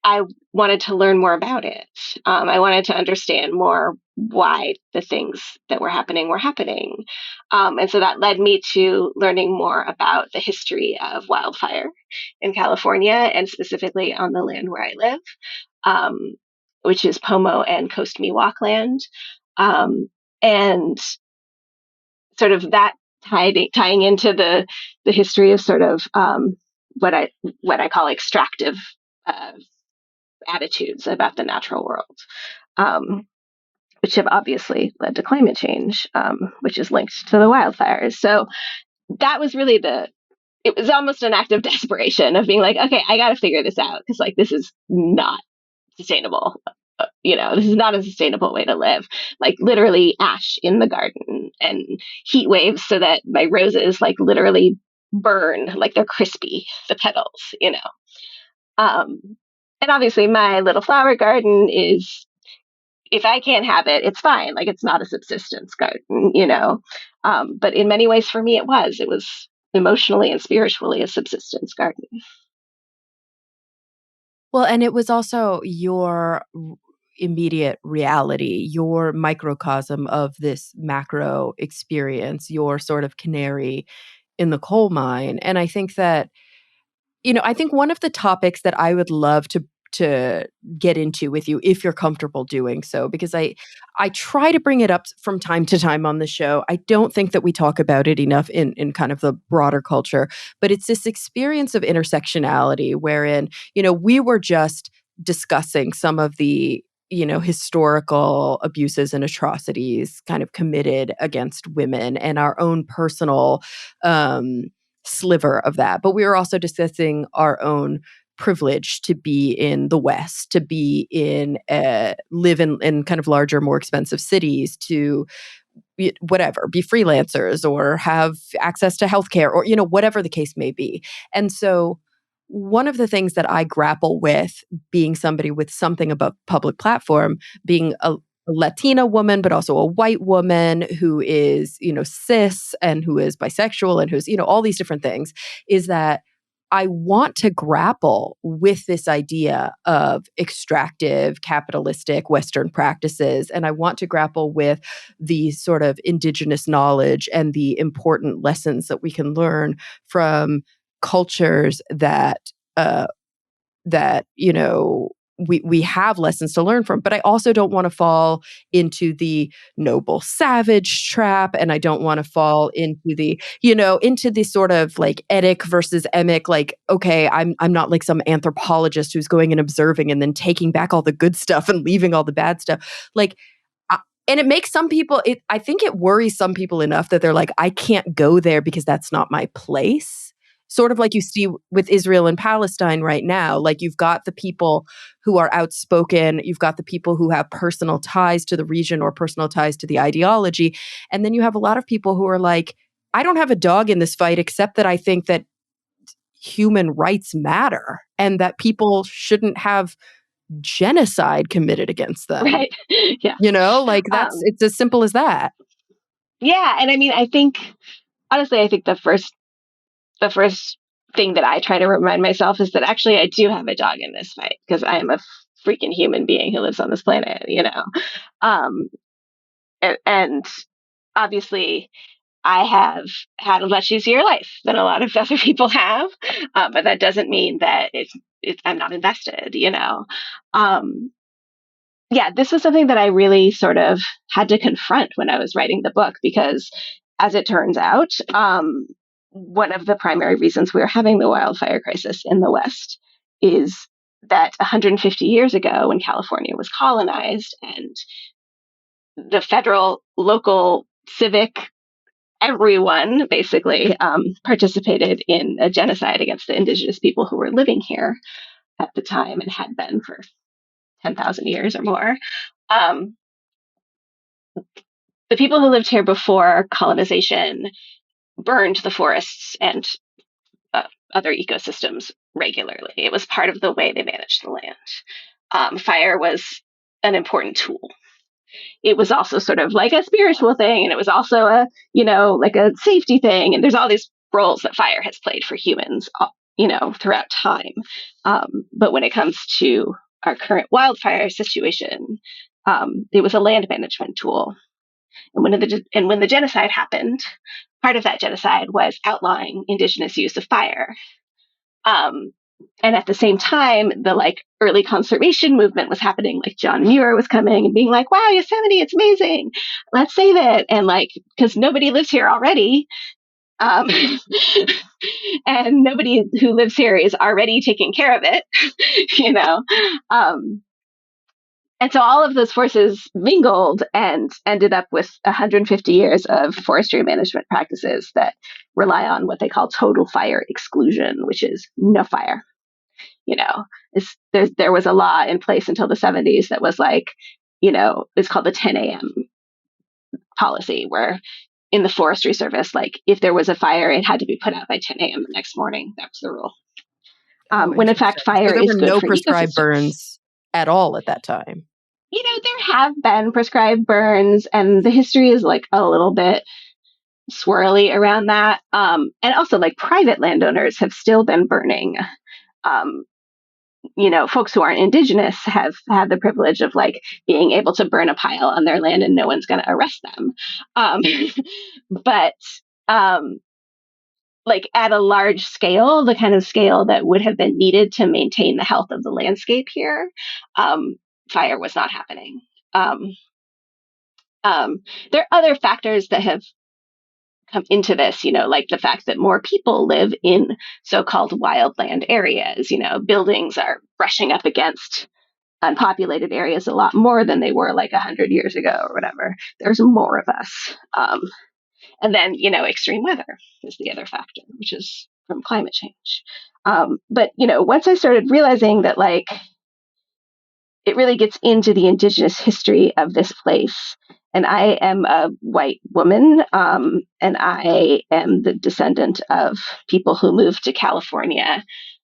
I wanted to learn more about it. I wanted to understand more why the things that were happening. And so that led me to learning more about the history of wildfire in California and specifically on the land where I live, um, which is Pomo and Coast Miwok land. Um, and sort of that tying into the history of sort of what I call extractive uh, attitudes about the natural world, um, which have obviously led to climate change, which is linked to the wildfires. So that was really it was almost an act of desperation of being like, okay, I got to figure this out because like this is not sustainable. This is not a sustainable way to live. Like literally ash in the garden and heat waves so that my roses like literally burn, like they're crispy, the petals. Um, and obviously my little flower garden is, if I can't have it, it's fine. Like it's not a subsistence garden. But in many ways for me, it was emotionally and spiritually a subsistence garden. Well, and it was also your immediate reality, your microcosm of this macro experience, your sort of canary in the coal mine. And I think that, I think one of the topics that I would love to get into with you if you're comfortable doing so, because I try to bring it up from time to time on the show. I don't think that we talk about it enough in kind of the broader culture, but it's this experience of intersectionality wherein, we were just discussing some of the historical abuses and atrocities kind of committed against women and our own personal um sliver of that. But we were also discussing our own privilege to be in the West, to be live in kind of larger, more expensive cities, to whatever, be freelancers or have access to healthcare or, whatever the case may be. And so one of the things that I grapple with being somebody with something above public platform, being a Latina woman, but also a white woman who is, cis and who is bisexual and who's, all these different things, is that I want to grapple with this idea of extractive, capitalistic Western practices. And I want to grapple with the sort of indigenous knowledge and the important lessons that we can learn from cultures uh, that we have lessons to learn from. But I also don't want to fall into the noble savage trap, and I don't want to fall into the sort of like etic versus emic, like, okay, I'm not like some anthropologist who's going and observing and then taking back all the good stuff and leaving all the bad stuff. Like, and it makes some people, I think it worries some people enough that they're like, I can't go there because that's not my place. Sort of like you see with Israel and Palestine right now. Like you've got the people who are outspoken, you've got the people who have personal ties to the region or personal ties to the ideology. And then you have a lot of people who are like, I don't have a dog in this fight except that I think that human rights matter and that people shouldn't have genocide committed against them. Right. Yeah. Like Um, it's as simple as that. yeah. And I mean, honestly, I think the first thing that I try to remind myself is that actually I do have a dog in this fight because I am a freaking human being who lives on this planet. Um, and obviously I have had a much easier life than a lot of other people have, but that doesn't mean that I'm not invested. Um, yeah, this was something that I really sort of had to confront when I was writing the book because, as it turns out, one of the primary reasons we're having the wildfire crisis in the West is that 150 years ago, when California was colonized and the federal, local, civic, everyone basically participated in a genocide against the indigenous people who were living here at the time and had been for 10,000 years or more. Um, the people who lived here before colonization burned the forests and uh, other ecosystems regularly. It was part of the way they managed the land. Fire was an important tool. It was also sort of like a spiritual thing, and it was also like a safety thing. And there's all these roles that fire has played for humans, throughout time. But when it comes to our current wildfire situation, it was a land management tool. And when the genocide happened, part of that genocide was outlawing indigenous use of fire. Um, and at the same time, the early conservation movement was happening. Like John Muir was coming and being like, "Wow, Yosemite, it's amazing. Let's save it." And because nobody lives here already, um, and nobody who lives here is already taking care of it, you know. Um, and so all of those forces mingled and ended up with 150 years of forestry management practices that rely on what they call total fire exclusion, which is no fire. There was a law in place until the 70s that was it's called the 10 a.m. policy, where in the Forestry Service, if there was a fire, it had to be put out by 10 a.m. the next morning. That was the rule. Oh, When in fact, interesting. So fire there is were good no for prescribed ecosystems. burns at all at that time. There have been prescribed burns, and the history is a little bit swirly around that. And also, private landowners have still been burning. Um, folks who aren't indigenous have had the privilege of being able to burn a pile on their land and no one's going to arrest them. Um, but um, at a large scale, the kind of scale that would have been needed to maintain the health of the landscape here, fire was not happening. Um, there are other factors that have come into this, like the fact that more people live in so-called wildland areas. Buildings are brushing up against unpopulated areas a lot more than they were 100 years ago or whatever. There's more of us. And then, extreme weather is the other factor, which is from climate change. But, once I started realizing that it really gets into the indigenous history of this place. And I am a white woman, and I am the descendant of people who moved to California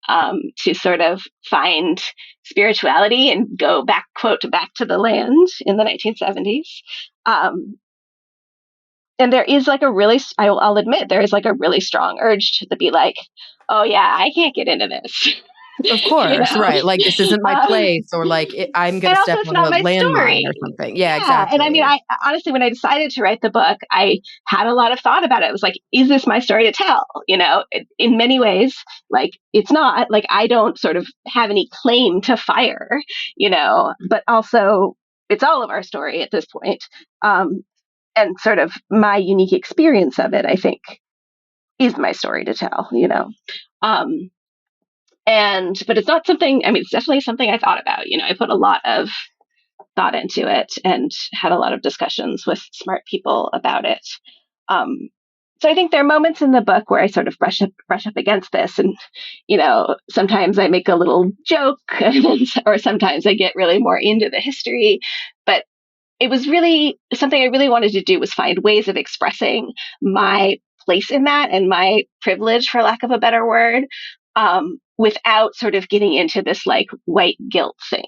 to sort of find spirituality and go back, quote, back to the land in the 1970s. And there is I'll admit, there is a really strong urge to be oh yeah, I can't get into this. Of you course, know, right. Like, this isn't my um, place, or I'm going and to also step it's on not a my landmine or story. something. Yeah, Yeah. And I mean, exactly. I honestly, when I decided to write the book, I had a lot of thought about it. It was is this my story to tell? In many ways, it's not. I don't sort of have any claim to fire, but also it's all of our story at this point. And sort of my unique experience of it, I think, is my story to tell, Um, but it's not something, I mean, it's definitely something I thought about. I put a lot of thought into it and had a lot of discussions with smart people about it. Um, so I think there are moments in the book where I sort of brush up against this, and sometimes I make a little joke, or sometimes I get really more into the history. But it was really something I really wanted to do, was find ways of expressing my place in that and my privilege, for lack of a better word, without sort of getting into this white guilt thing,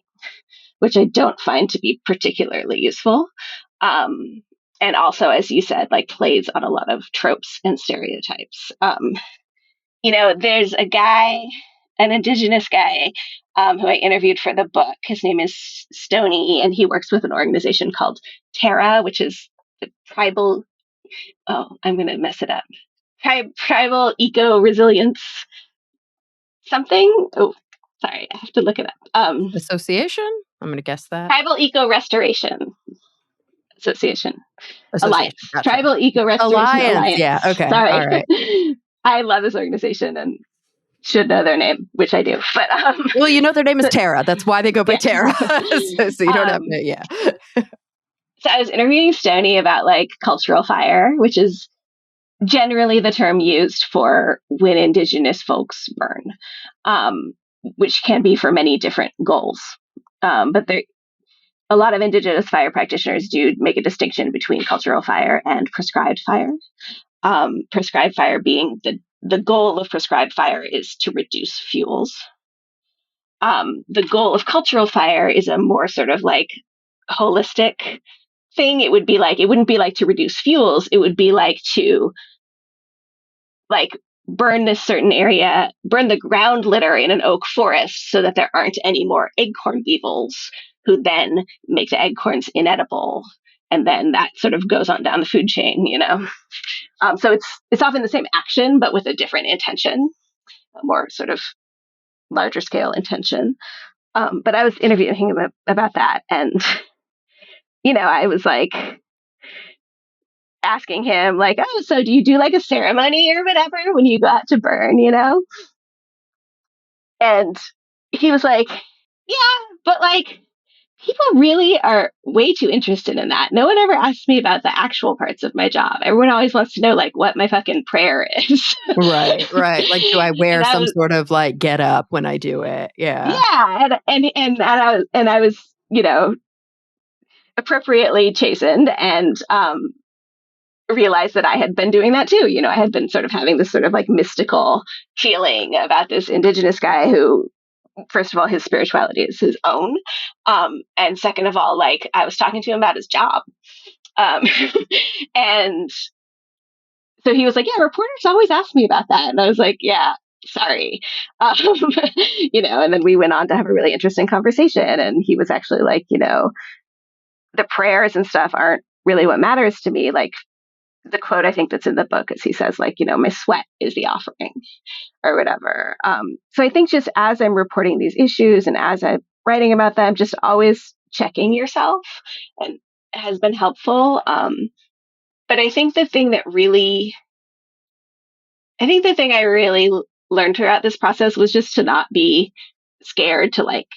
which I don't find to be particularly useful. And also, as you said, plays on a lot of tropes and stereotypes. There's a guy, an indigenous guy, who I interviewed for the book. His name is Stoney, and he works with an organization called TERRA, which is the tribal. Oh, I'm going to mess it up. Tribal Eco Resilience something. Oh, sorry, I have to look it up. Association? I'm going to guess that. Tribal Eco Restoration Association. Association. Alliance. Gotcha. Tribal Eco Restoration Alliance. Alliance. Yeah. Okay. All Sorry. right. I love this organization and should know their name, which I do. But Well, their name is so, Tara. That's why they go by yeah. Tara. so you don't have um, to, yeah. so I was interviewing Stoney about cultural fire, which is generally the term used for when indigenous folks burn, which can be for many different goals. But a lot of indigenous fire practitioners do make a distinction between cultural fire and prescribed fire. Prescribed fire being the goal of prescribed fire is to reduce fuels. The goal of cultural fire is a more sort of holistic thing. It would be it wouldn't be to reduce fuels. It would be to burn this certain area, burn the ground litter in an oak forest so that there aren't any more acorn weevils who then make the acorns inedible. And then that sort of goes on down the food chain, you know? So it's often the same action, but with a different intention, a more sort of larger scale intention. But I was interviewing him about that. And, you know, I was like, asking him like, oh, so do you do like a ceremony or whatever when you go out to burn, you know? And he was like, yeah, but like people really are way too interested in that. No one ever asks me about the actual parts of my job. Everyone always wants to know like what my fucking prayer is. Right, right. Like, do I wear And I some was, sort of like get up when I do it? Yeah. yeah, and I was, you know, appropriately chastened and realized that I had been doing that too. You know, I had been sort of having this sort of like mystical feeling about this indigenous guy who, first of all, his spirituality is his own. And second of all, like I was talking to him about his job. Um, and so he was like, yeah, reporters always ask me about that. And I was like, yeah, sorry. Um, you know, and then we went on to have a really interesting conversation. And he was actually like, you know, the prayers and stuff aren't really what matters to me. Like, the quote I think that's in the book is he says like, you know, my sweat is the offering or whatever. So I think just as I'm reporting these issues and as I'm writing about them, just always checking yourself and has been helpful. But I think the thing I really learned throughout this process was just to not be scared to like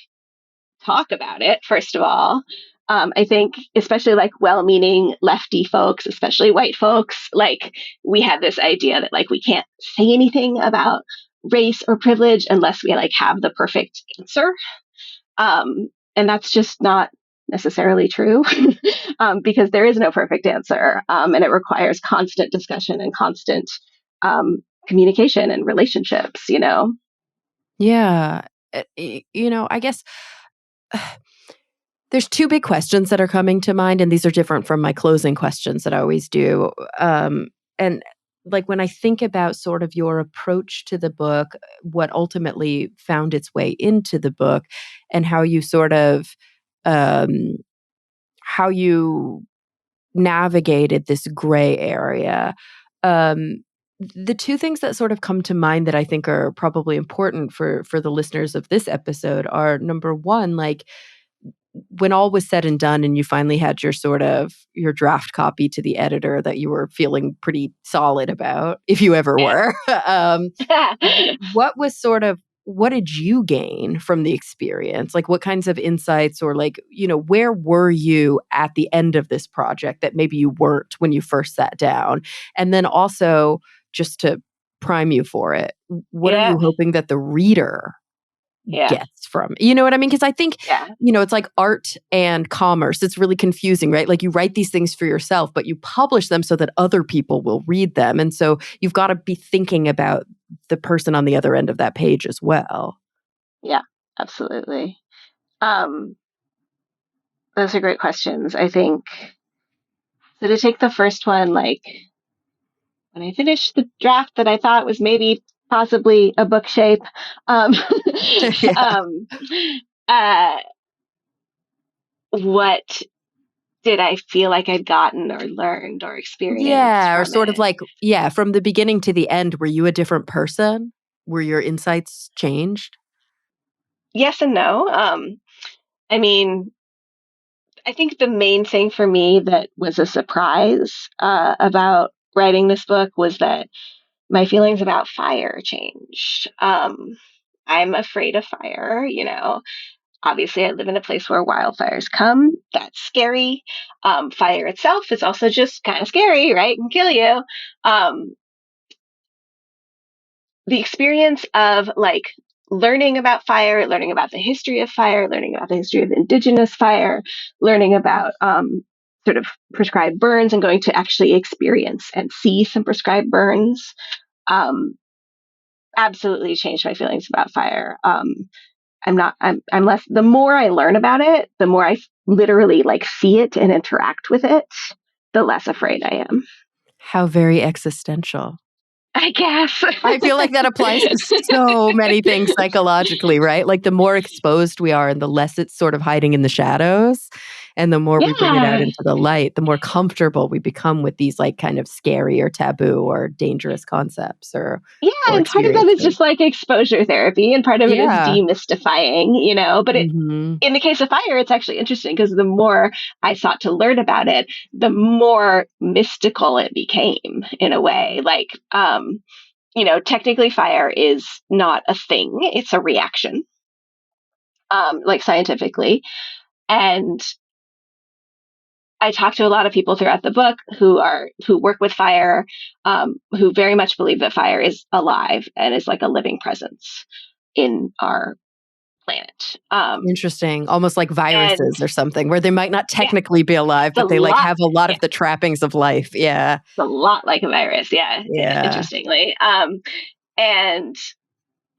talk about it, first of all. I think, especially like well meaning lefty folks, especially white folks, like we had this idea that like we can't say anything about race or privilege unless we like have the perfect answer. And that's just not necessarily true because there is no perfect answer. And it requires constant discussion and constant communication and relationships, you know? Yeah. You know, I guess there's two big questions that are coming to mind, and these are different from my closing questions that I always do. And like when I think about sort of your approach to the book, what ultimately found its way into the book, and how you sort of um, how you navigated this gray area. Um, the two things that sort of come to mind that I think are probably important for the listeners of this episode are number one, like when all was said and done and you finally had your sort of your draft copy to the editor that you were feeling pretty solid about, if you ever were, what was sort of what did you gain from the experience? Like what kinds of insights or like, you know, where were you at the end of this project that maybe you weren't when you first sat down? And then also just to prime you for it, what are Yeah. you hoping that the reader Yeah. gets from, you know what I mean? Because I think, Yeah. you know, it's like art and commerce. It's really confusing, right? Like you write these things for yourself, but you publish them so that other people will read them. And so you've got to be thinking about the person on the other end of that page as well. Yeah. Absolutely. Um, those are great questions. I think so. To take the first one, like when I finished the draft that I thought was maybe possibly a book shape, um, Yeah. um, uh, what did I feel like I'd gotten or learned or experienced Yeah. Or from sort of it? like, yeah, from the beginning to the end, were you a different person? Were your insights changed? Yes and no. I mean, I think the main thing for me that was a surprise about writing this book was that my feelings about fire changed. I'm afraid of fire, you know. Obviously, I live in a place where wildfires come. That's scary. Fire itself is also just kind of scary, right? It can kill you. Um, the experience of like learning about fire, learning about the history of fire, learning about the history of indigenous fire, learning about sort of prescribed burns and going to actually experience and see some prescribed burns um, absolutely changed my feelings about fire. I'm less, the more I learn about it, the more I literally like see it and interact with it, the less afraid I am. How very existential. I guess. I feel like that applies to so many things psychologically, right? Like the more exposed we are and the less it's sort of hiding in the shadows, and the more we bring it out Yeah. into the light, the more comfortable we become with these like kind of scary or taboo or dangerous concepts Yeah, or and part of that is experiences. just like exposure therapy, and part of it is Yeah. demystifying, But Mhm. in the case of fire, it's actually interesting because the more I sought to learn about it, the more mystical it became in a way. Like, technically, fire is not a thing; it's a reaction, like scientifically. And I talk to a lot of people throughout the book who work with fire, who very much believe that fire is alive and is like a living presence in our planet. Interesting. Almost like And viruses or something where they might not yeah, technically be alive, it's a but they like lot. have a lot Yeah, of the trappings of life. Yeah. it's a lot like a virus. Yeah, Yeah. interestingly. And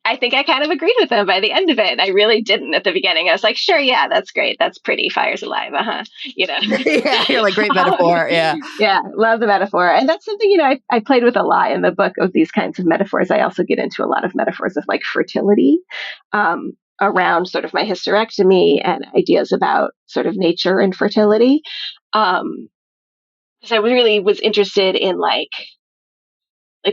I think I kind of agreed with them by the end of it. I really didn't at the beginning. I was like, sure, yeah, that's great. That's pretty. Fire's alive. You know. Yeah, you're like great um, metaphor. Yeah. yeah, love the metaphor. And that's something, I played with a lot in the book of these kinds of metaphors. I also get into a lot of metaphors of like fertility around sort of my hysterectomy and ideas about sort of nature and fertility. Because I really was interested in like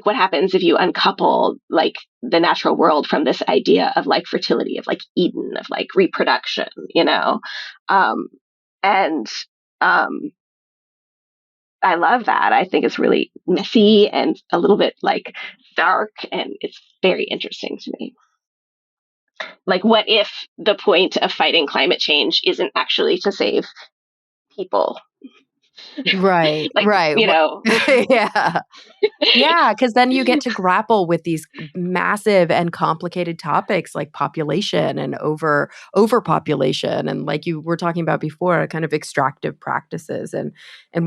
what happens if you uncouple like the natural world from this idea of like fertility, of like Eden, of like reproduction, um, and um, I love that. I think it's really messy and a little bit like dark, and it's very interesting to me. Like, what if the point of fighting climate change isn't actually to save people? Right, Like, right. Yeah. Yeah, because then you get to grapple with these massive and complicated topics like population and overpopulation and like you were talking about before, kind of extractive practices and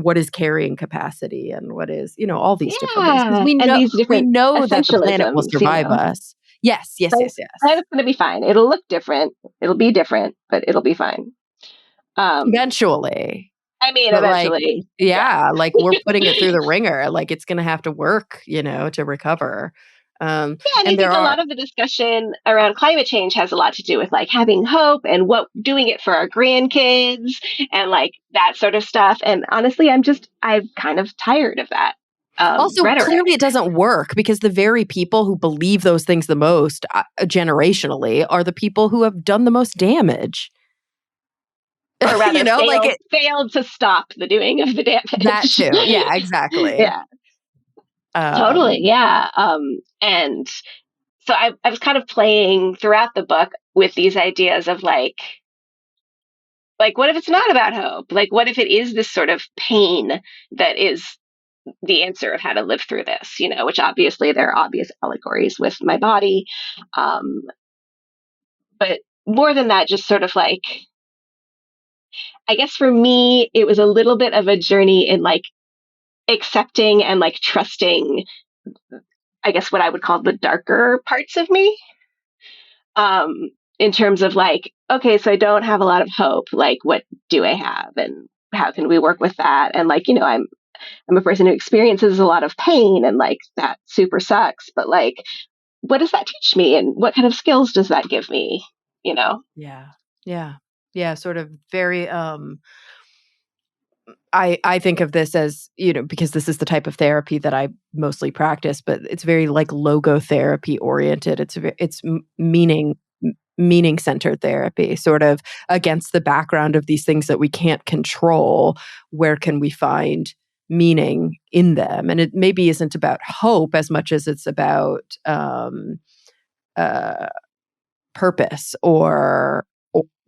what is carrying capacity and what is, all these different things. Because yeah, we and know these we different know that the planet will essentialisms, survive us. Yes, yes, Like, yes, yes. planet's going to be fine. It'll look different. It'll be different, but it'll be fine. Um, Eventually. I mean, But, like eventually, yeah. yeah, like, we're putting it through the ringer, like, it's gonna have to work, to recover. Yeah, and I And there think a are lot of the discussion around climate change has a lot to do with like having hope and what doing it for our grandkids and like that sort of stuff. And honestly, I'm kind of tired of that also, rhetoric. clearly it doesn't work because the very people who believe those things the most, generationally are the people who have done the most damage. Or rather Like, failed to stop the doing of the that damage. too. Yeah, exactly. Yeah, totally. Um, Yeah. And so I was kind of playing throughout the book with these ideas of like what if it's not about hope? Like what if it is this sort of pain that is the answer of how to live through this, which obviously there are obvious allegories with my body. Um, but more than that, just sort of like, I guess for me, it was a little bit of a journey in like accepting and like trusting, I guess what I would call the darker parts of me. In terms of like, okay, so I don't have a lot of hope. Like, what do I have? And how can we work with that? And like, I'm a person who experiences a lot of pain and like that super sucks, but like what does that teach me and what kind of skills does that give me, you know? yeah. Yeah. Yeah, sort of very, I think of this as, because this is the type of therapy that I mostly practice, but it's very like logotherapy oriented. It's meaning centered therapy, sort of against the background of these things that we can't control. Where can we find meaning in them? And it maybe isn't about hope as much as it's about uh, purpose or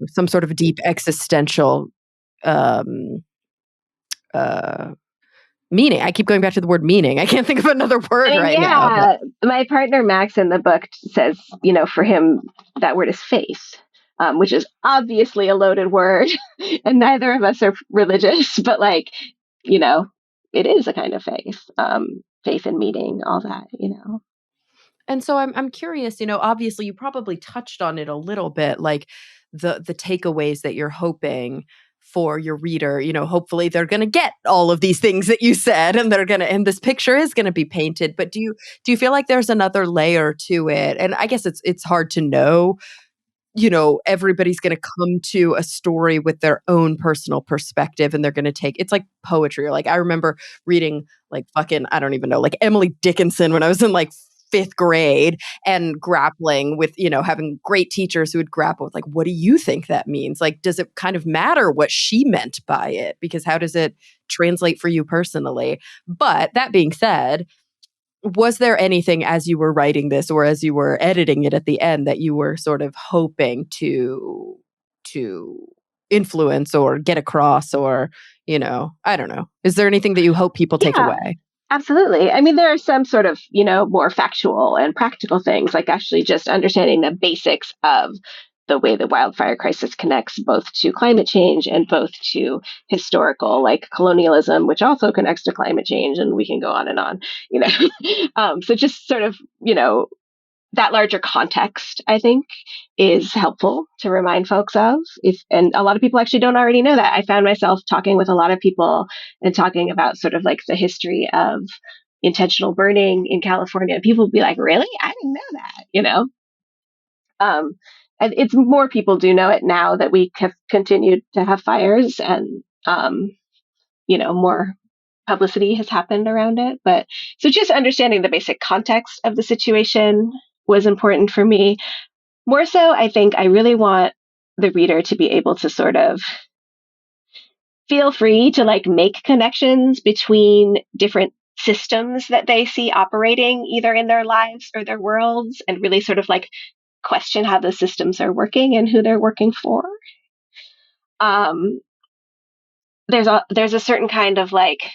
some sort of deep existential um, uh, meaning. I keep going back to the word meaning. I can't think of another I word mean, right now, but yeah, my partner Max in the book says, for him, that word is faith, which is obviously a loaded word, and neither of us are religious, but like, you know, it is a kind of faith, faith and meaning, all that. and so I'm curious, obviously you probably touched on it a little bit, like the takeaways that you're hoping for your reader. Hopefully they're going to get all of these things that you said, and and this picture is going to be painted. But do you feel like there's another layer to it? And I guess it's hard to know. Everybody's going to come to a story with their own personal perspective, and they're going to take it's like poetry. Or like, I remember reading like fucking, I don't even know, like Emily Dickinson when I was in like fifth grade, and grappling with, having great teachers who would grapple with like, what do you think that means? Like, does it kind of matter what she meant by it? Because how does it translate for you personally? But that being said, was there anything as you were writing this or as you were editing it at the end that you were sort of hoping to influence or get across, or, I don't know. Is there anything that you hope people take Yeah, away? absolutely. I mean, there are some sort of, more factual and practical things, like actually just understanding the basics of the way the wildfire crisis connects both to climate change and both to historical, like colonialism, which also connects to climate change. And we can go on and on, you know. So just sort of, that larger context, I think, is helpful to remind folks of. And a lot of people actually don't already know that. I found myself talking with a lot of people and talking about sort of like the history of intentional burning in California. And people would be like, "Really? I didn't know that," Um, and it's more people do know it now that we have continued to have fires, and more publicity has happened around it. But so just understanding the basic context of the situation was important for me. More so, I think I really want the reader to be able to sort of feel free to like make connections between different systems that they see operating either in their lives or their worlds, and really sort of like question how the systems are working and who they're working for. Um, there's a certain kind of like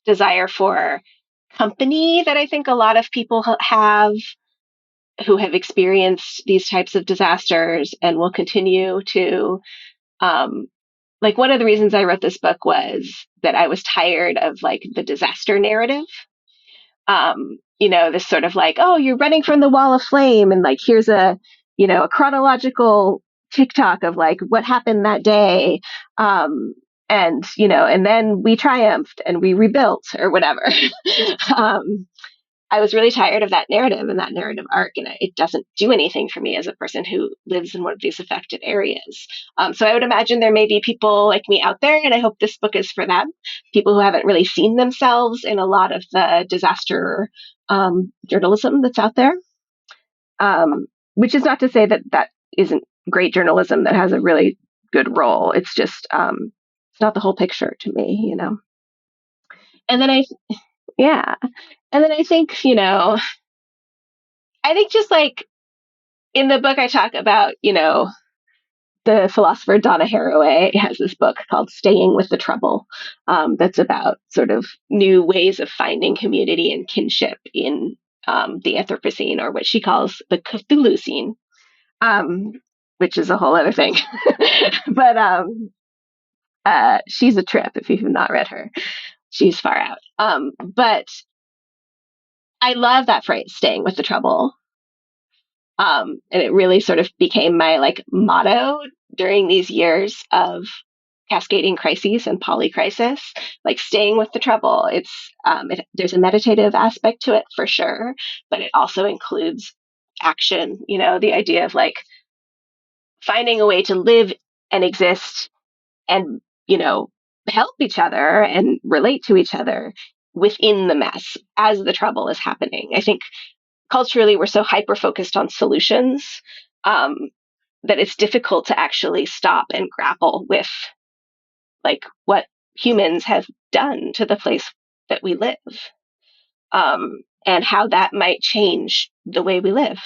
desire for company that I think a lot of people have who have experienced these types of disasters and will continue to. Um, like one of the reasons I wrote this book was that I was tired of like the disaster narrative. This sort of like, oh, you're running from the wall of flame, and like here's a chronological TikTok of like what happened that day. And then we triumphed and we rebuilt or whatever. um, I was really tired of that narrative and that narrative arc, and it doesn't do anything for me as a person who lives in one of these affected areas. So I would imagine there may be people like me out there, and I hope this book is for them. People who haven't really seen themselves in a lot of the disaster journalism that's out there. Which is not to say that that isn't great journalism that has a really good role. It's just it's not the whole picture to me. And then yeah, and then I think just like in the book, I talk about, the philosopher Donna Haraway has this book called Staying with the Trouble, that's about sort of new ways of finding community and kinship in the Anthropocene, or what she calls the Cthulhu scene, um, which is a whole other thing. But she's a trip if you've not read her. She's far out. But I love that phrase, staying with the trouble. And it really sort of became my like motto during these years of cascading crises and polycrisis, like staying with the trouble. There's a meditative aspect to it for sure, but it also includes action. The idea of like finding a way to live and exist and help each other and relate to each other within the mess as the trouble is happening. I think culturally we're so hyper focused on solutions, um, that it's difficult to actually stop and grapple with like what humans have done to the place that we live, and how that might change the way we live,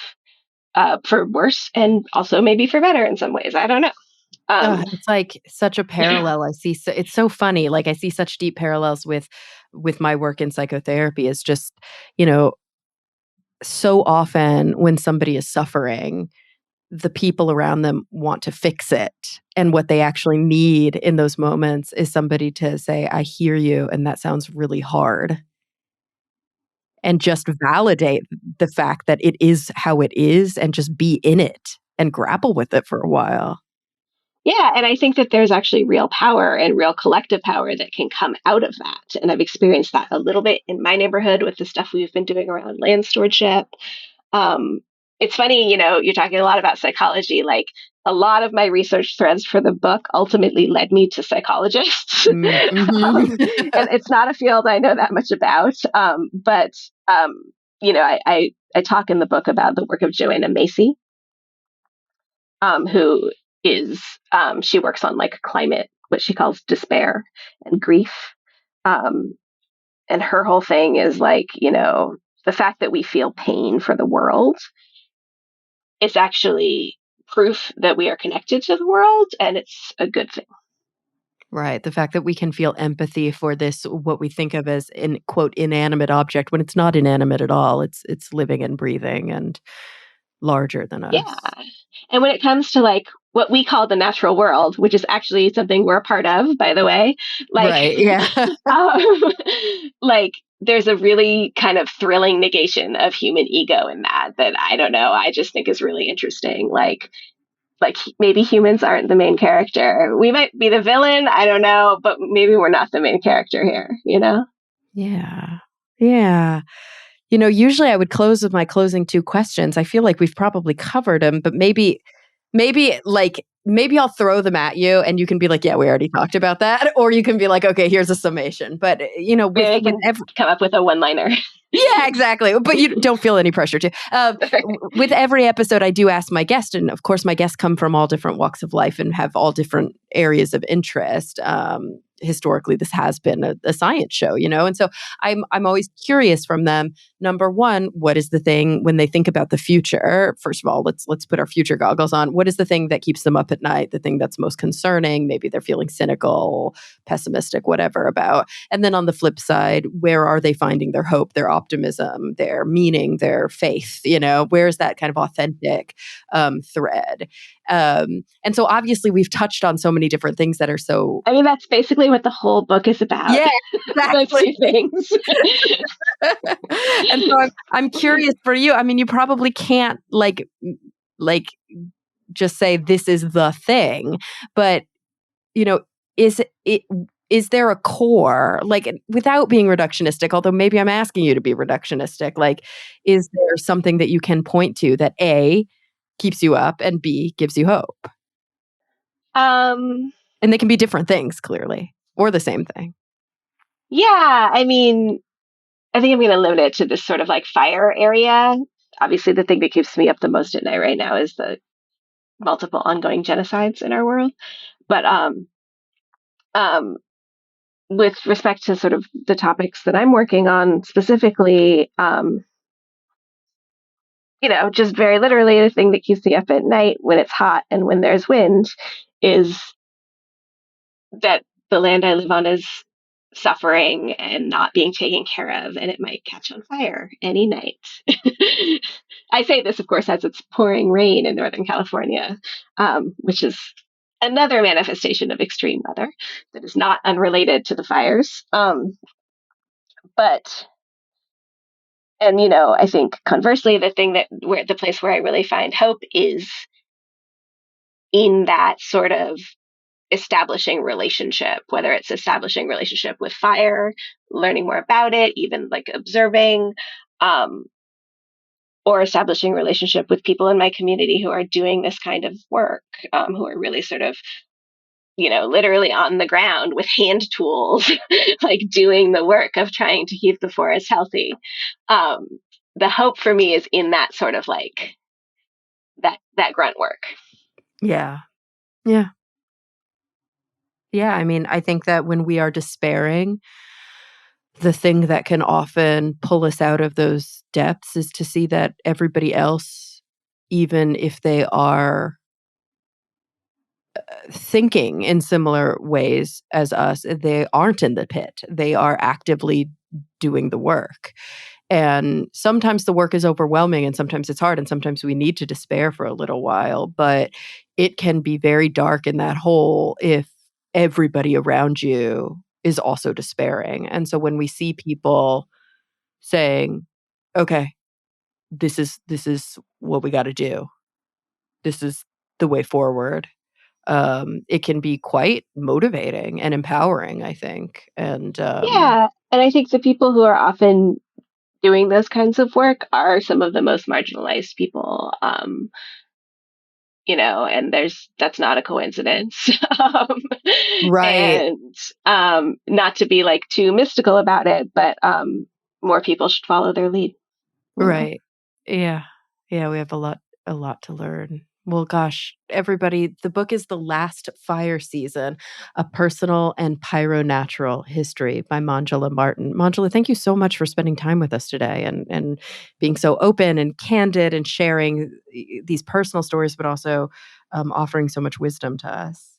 for worse and also maybe for better in some ways. I don't know. It's like such a parallel. It's so funny. Like I see such deep parallels with my work in psychotherapy. Is just, you know, so often when somebody is suffering, the people around them want to fix it. And what they actually need in those moments is somebody to say, I hear you, and that sounds really hard. And just validate the fact that it is how it is, and just be in it and grapple with it for a while. Yeah, and I think that there's actually real power and real collective power that can come out of that. And I've experienced that a little bit in my neighborhood with the stuff we've been doing around land stewardship. Um, it's funny, you're talking a lot about psychology. Like a lot of my research threads for the book ultimately led me to psychologists. Mm-hmm. And it's not a field I know that much about. But, I talk in the book about the work of Joanna Macy, who is, she works on like climate, what she calls despair and grief. Um, and her whole thing is like, the fact that we feel pain for the world is actually proof that we are connected to the world, and it's a good thing. Right. The fact that we can feel empathy for this, what we think of as in quote inanimate object, when it's not inanimate at all. It's living and breathing and larger than Yeah. us. And when it comes to like what we call the natural world, which is actually something we're a part of, by the way, like, Right. Yeah. um, like there's a really kind of thrilling negation of human ego in that I don't know. I just think is really interesting. Like maybe humans aren't the main character. We might be the villain. I don't know, but maybe we're not the main character here. Yeah. Yeah. Usually I would close with my closing two questions. I feel like we've probably covered them, but maybe I'll throw them at you and you can be like, yeah, we already talked about that. Or you can be like, okay, here's a summation. But, with, Maybe I with can every, come up with a one-liner. yeah, exactly. But you don't feel any pressure to. With every episode, I do ask my guest, and of course, my guests come from all different walks of life and have all different areas of interest. Historically, this has been a science show, and so I'm always curious from them. Number one, what is the thing when they think about the future? First of all, let's put our future goggles on. What is the thing that keeps them up at night? The thing that's most concerning? Maybe they're feeling cynical, pessimistic, whatever about. And then on the flip side, where are they finding their hope, their optimism, their meaning, their faith? Where's that kind of authentic thread? And so obviously we've touched on so many different things that are so. I mean, that's basically what the whole book is about. Yeah, Those exactly. two things. And so I'm curious for you. I mean, you probably can't like just say this is the thing, but you know, is it is there a core, like without being reductionistic, although maybe I'm asking you to be reductionistic, like is there something that you can point to that A keeps you up and B gives you hope? um, And they can be different things clearly or the same thing. yeah, I mean, I think I'm going to limit it to this sort of like fire area. Obviously, the thing that keeps me up the most at night right now is the multiple ongoing genocides in our world. But um, with respect to sort of the topics that I'm working on specifically, just very literally, the thing that keeps me up at night when it's hot and when there's wind is that the land I live on is suffering and not being taken care of, and it might catch on fire any night. I say this, of course, as it's pouring rain in Northern California, which is another manifestation of extreme weather that is not unrelated to the fires. But and I think conversely, the place where I really find hope is in that sort of establishing relationship, whether it's establishing relationship with fire, learning more about it, even like observing, um, or establishing relationship with people in my community who are doing this kind of work, who are really sort of, literally on the ground with hand tools, like doing the work of trying to keep the forest healthy. Um, the hope for me is in that sort of like that grunt work. Yeah. Yeah. Yeah. I mean, I think that when we are despairing, the thing that can often pull us out of those depths is to see that everybody else, even if they are thinking in similar ways as us, they aren't in the pit. They are actively doing the work. And sometimes the work is overwhelming and sometimes it's hard and sometimes we need to despair for a little while, but it can be very dark in that hole if everybody around you is also despairing. And so when we see people saying, "Okay, this is what we got to do. This is the way forward." it can be quite motivating and empowering, I think. And Yeah. And I think the people who are often doing those kinds of work are some of the most marginalized people. And that's not a coincidence. um, right. and not to be like too mystical about it, but more people should follow their lead. Right. Yeah. Yeah, we have a lot to learn. Well, gosh, everybody, the book is The Last Fire Season, A Personal and Pyronatural History by Manjula Martin. Manjula, thank you so much for spending time with us today and being so open and candid and sharing these personal stories, but also offering so much wisdom to us.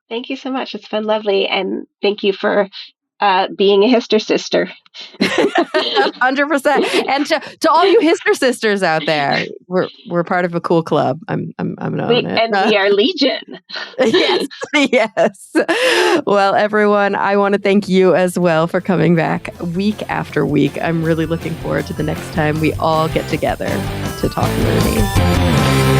Thank you so much. It's been lovely. And thank you for being a Hister sister. 100%. And to all you Hister sisters out there, we're part of a cool club. I'm known it. We are legion. Yes, yes. Well, everyone, I want to thank you as well for coming back week after week. I'm really looking forward to the next time we all get together to talk movies.